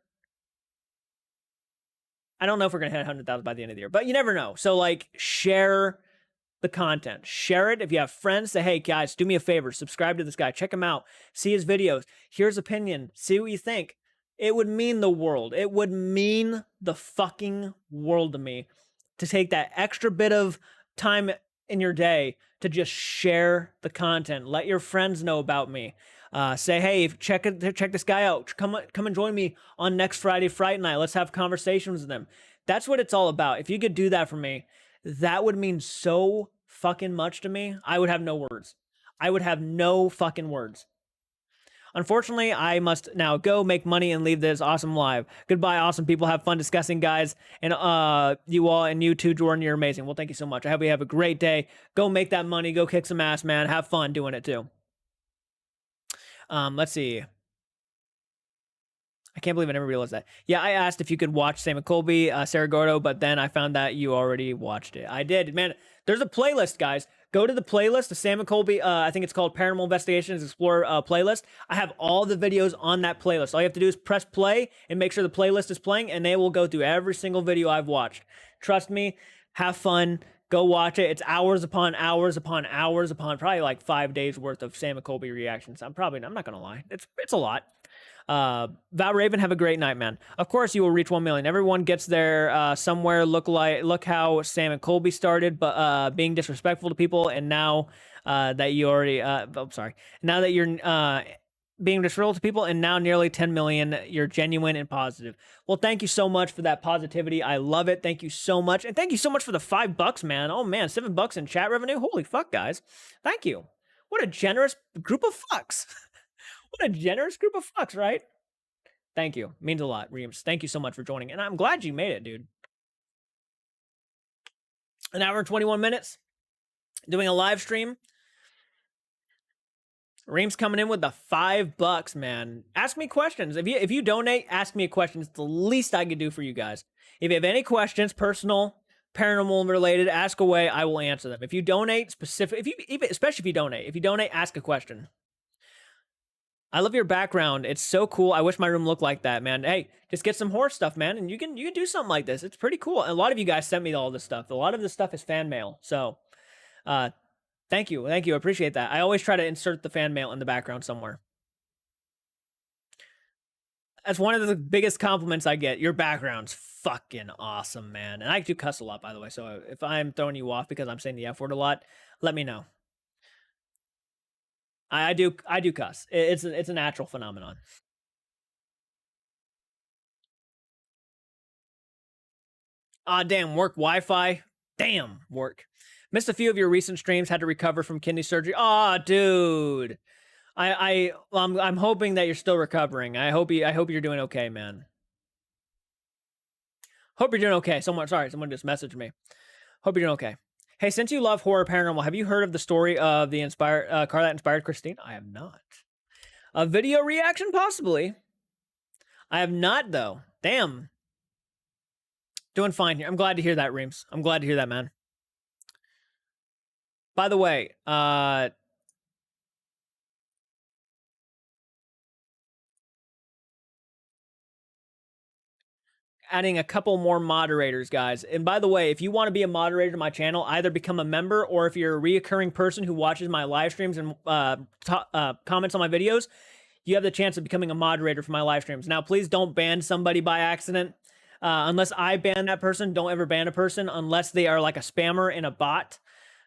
I don't know if we're gonna hit 100,000 by the end of the year, but you never know. So like, share the content, share it. If you have friends, say, hey guys, do me a favor, subscribe to this guy, check him out, see his videos, hear his opinion, see what you think. It would mean the world. It would mean the fucking world to me to take that extra bit of time in your day to just share the content. Let your friends know about me. Say, hey, check this guy out. Come and join me on next Friday, Fright Night. Let's have conversations with them. That's what it's all about. If you could do that for me, that would mean so fucking much to me. I would have no words. I would have no fucking words. Unfortunately, I must now go make money and leave this awesome live. Goodbye, awesome people. Have fun discussing, guys. And you all, and you too, Jordan, you're amazing. Well, thank you so much. I hope you have a great day. Go make that money. Go kick some ass, man. Have fun doing it too. Let's see. I can't believe I never realized that. Yeah, I asked if you could watch Sam and Colby, Sarah Gordo, but then I found that you already watched it. I did. Man, there's a playlist, guys. Go to the playlist, the Sam and Colby, I think it's called Paranormal Investigations Explorer playlist. I have all the videos on that playlist. All you have to do is press play and make sure the playlist is playing, and they will go through every single video I've watched. Trust me, have fun, go watch it. It's hours upon hours upon hours upon probably like 5 days worth of Sam and Colby reactions. I'm not gonna lie. It's a lot. Val Raven, have a great night, man. Of course you will reach 1 million. Everyone gets there somewhere. Look how Sam and Colby started, but being disrespectful to people, and now that you already now that you're being disrespectful to people, and now nearly 10 million, you're genuine and positive. Well, thank you so much for that positivity. I love it. Thank you so much. And thank you so much for the $5, man. Oh man, $7 in chat revenue. Holy fuck, guys. Thank you. What a generous group of fucks. What a generous group of fucks, right? Thank you. Means a lot, Reams. Thank you so much for joining. And I'm glad you made it, dude. An hour and 21 minutes doing a live stream. Reams coming in with the $5, man. Ask me questions. If you donate, ask me a question. It's the least I could do for you guys. If you have any questions, personal, paranormal related, ask away. I will answer them. If you donate especially if you donate, ask a question. I love your background. It's so cool. I wish my room looked like that, man. Hey, just get some horror stuff, man, and you can do something like this. It's pretty cool. And a lot of you guys sent me all this stuff. A lot of this stuff is fan mail. So, thank you. I appreciate that. I always try to insert the fan mail in the background somewhere. That's one of the biggest compliments I get. Your background's fucking awesome, man. And I do cuss a lot, by the way. So if I'm throwing you off because I'm saying the F word a lot, let me know. I do cuss. It's a natural phenomenon. Damn, work Wi-Fi. Damn, work. Missed a few of your recent streams. Had to recover from kidney surgery. Aw, dude. I'm hoping that you're still recovering. I hope you're doing okay, man. Hope you're doing okay. Someone just messaged me. Hope you're doing okay. Hey, since you love horror paranormal, have you heard of the story of the car that inspired Christine? I have not. A video reaction, possibly. I have not, though. Damn. Doing fine here. I'm glad to hear that, Reams. I'm glad to hear that, man. By the way, adding a couple more moderators, guys. And by the way, if you want to be a moderator to my channel, either become a member, or if you're a reoccurring person who watches my live streams and comments on my videos, you have the chance of becoming a moderator for my live streams. Now, please don't ban somebody by accident. Unless I ban that person, don't ever ban a person unless they are like a spammer and a bot.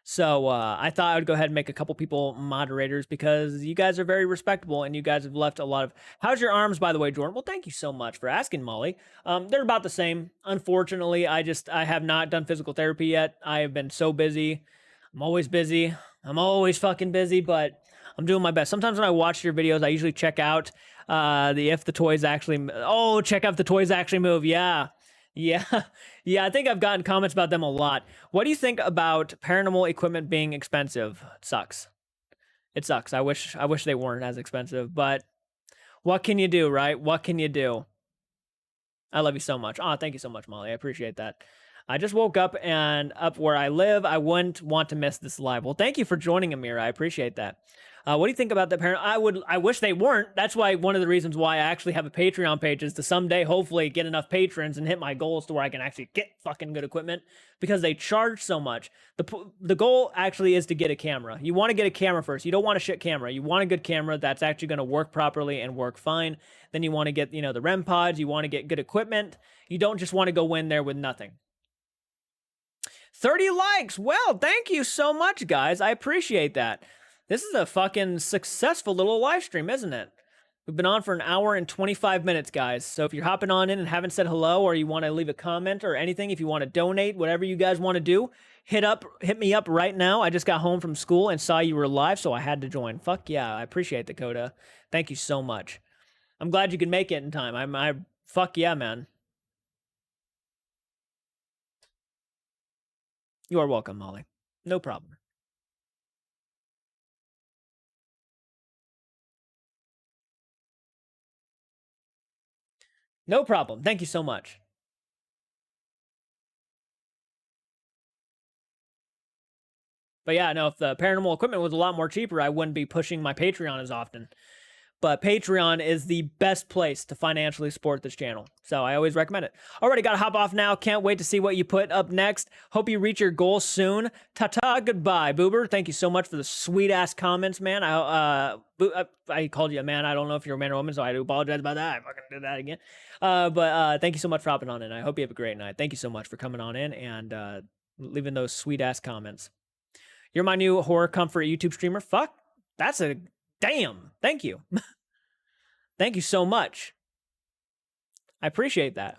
So I thought I would go ahead and make a couple people moderators because you guys are very respectable and you guys have left a lot of... How's your arms, by the way, Jordan? Well, thank you so much for asking, Molly. They're about the same. Unfortunately, I have not done physical therapy yet. I have been so busy. I'm always busy. I'm always fucking busy, but I'm doing my best. Sometimes when I watch your videos, I usually check out if the toys actually... Oh, check out if the toys actually move. Yeah. Yeah, I think I've gotten comments about them a lot. What do you think about paranormal equipment being expensive? It sucks. It sucks. I wish they weren't as expensive, but what can you do, right? What can you do? I love you so much. Oh, thank you so much, Molly. I appreciate that. I just woke up, and up where I live, I wouldn't want to miss this live. Well, thank you for joining, Amira. I appreciate that. What do you think about the parent? I wish they weren't. That's why one of the reasons why I actually have a Patreon page is to someday hopefully get enough patrons and hit my goals to where I can actually get fucking good equipment, because they charge so much. The goal actually is to get a camera. You want to get a camera first. You don't want a shit camera. You want a good camera that's actually going to work properly and work fine. Then you want to get, the REM pods. You want to get good equipment. You don't just want to go in there with nothing. 30 likes. Well, thank you so much, guys. I appreciate that. This is a fucking successful little live stream, isn't it? We've been on for an hour and 25 minutes, guys. So if you're hopping on in and haven't said hello, or you want to leave a comment or anything, if you want to donate, whatever you guys want to do, hit me up right now. I just got home from school and saw you were live, so I had to join. Fuck yeah, I appreciate the Coda. Thank you so much. I'm glad you could make it in time. Fuck yeah, man. You are welcome, Molly. No problem. No problem. Thank you so much. But yeah, no, if the paranormal equipment was a lot more cheaper, I wouldn't be pushing my Patreon as often. But Patreon is the best place to financially support this channel. So I always recommend it. Already got to hop off now. Can't wait to see what you put up next. Hope you reach your goal soon. Ta-ta, goodbye, Boober. Thank you so much for the sweet-ass comments, man. I called you a man. I don't know if you're a man or woman, so I do apologize about that. I fucking did that again. But thank you so much for hopping on in. I hope you have a great night. Thank you so much for coming on in and leaving those sweet-ass comments. You're my new horror comfort YouTube streamer. Fuck, that's a... Damn, thank you. Thank you so much. I appreciate that.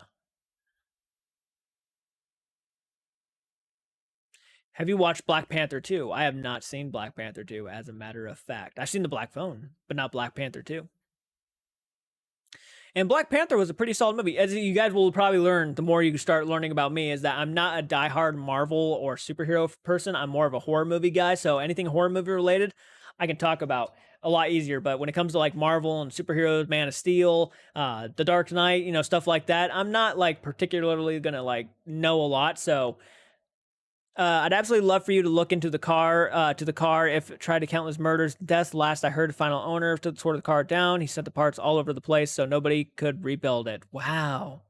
Have you watched Black Panther 2? I have not seen Black Panther 2, as a matter of fact. I've seen The Black Phone, but not Black Panther 2. And Black Panther was a pretty solid movie. As you guys will probably learn, the more you start learning about me, is that I'm not a diehard Marvel or superhero person. I'm more of a horror movie guy, so anything horror movie related, I can talk about a lot easier. But when it comes to like Marvel and superheroes, Man of Steel, The Dark Knight, stuff like that, I'm not like particularly gonna like know a lot. So I'd absolutely love for you to look into the car, if it tried to countless murders, deaths. Last I heard, the final owner tore the car down. He sent the parts all over the place so nobody could rebuild it. Wow,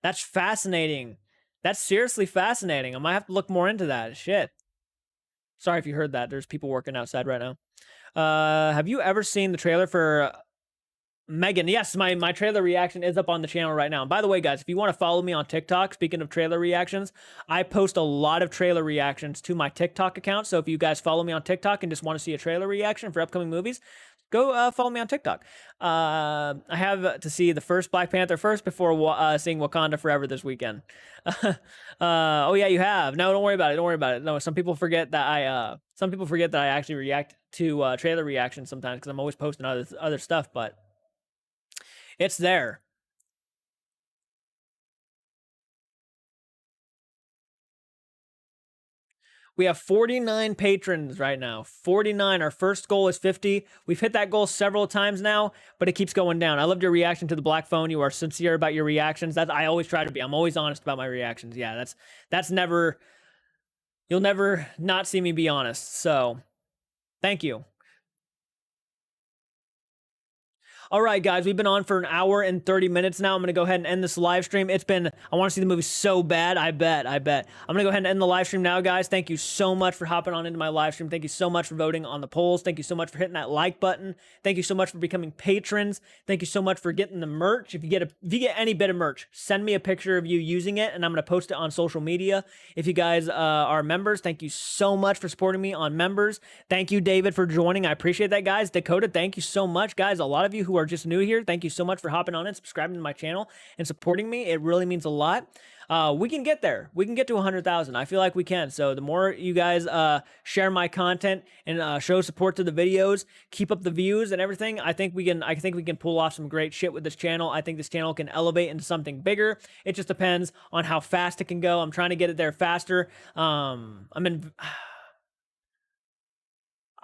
that's fascinating. That's seriously fascinating. I might have to look more into that. Shit. Sorry if you heard that. There's people working outside right now. Have you ever seen the trailer for Megan? Yes, my trailer reaction is up on the channel right now. And by the way, guys, if you want to follow me on TikTok, speaking of trailer reactions, I post a lot of trailer reactions to my TikTok account. So if you guys follow me on TikTok and just want to see a trailer reaction for upcoming movies, go follow me on TikTok. I have to see the first Black Panther first before seeing Wakanda Forever this weekend. Oh yeah, you have. No, don't worry about it. Don't worry about it. No, some people forget that I actually react to trailer reactions sometimes because I'm always posting other stuff, but it's there. We have 49 patrons right now. 49. Our first goal is 50. We've hit that goal several times now, but it keeps going down. I loved your reaction to the Black Phone. You are sincere about your reactions. I always try to be. I'm always honest about my reactions. Yeah, that's never. You'll never not see me be honest. So, thank you. All right, guys, we've been on for an hour and 30 minutes now. I'm going to go ahead and end this live stream. I want to see the movie so bad. I bet. I'm going to go ahead and end the live stream now, guys. Thank you so much for hopping on into my live stream. Thank you so much for voting on the polls. Thank you so much for hitting that like button. Thank you so much for becoming patrons. Thank you so much for getting the merch. If you get any bit of merch, send me a picture of you using it, and I'm going to post it on social media. If you guys are members, thank you so much for supporting me on members. Thank you, David, for joining. I appreciate that, guys. Dakota, thank you so much, guys. A lot of you who are just new here, thank you so much for hopping on and subscribing to my channel and supporting me. It really means a lot. We can get there. We can get to 100,000. I feel like we can. So the more you guys share my content and show support to the videos, keep up the views and everything, I think we can pull off some great shit with this channel. I think this channel can elevate into something bigger. It just depends on how fast it can go. I'm trying to get it there faster.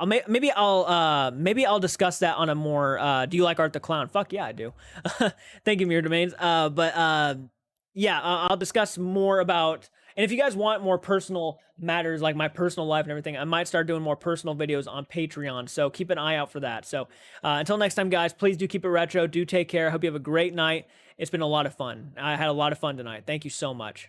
Maybe I'll discuss that on a more do you like Art the Clown? Fuck yeah, I do. Thank you, Mirror Domains. Yeah, I'll discuss more about, and if you guys want more personal matters like my personal life and everything, I might start doing more personal videos on Patreon, so keep an eye out for that. So until next time, guys, please do keep it retro. Do take care. I hope you have a great night. It's been a lot of fun. I had a lot of fun tonight. Thank you so much.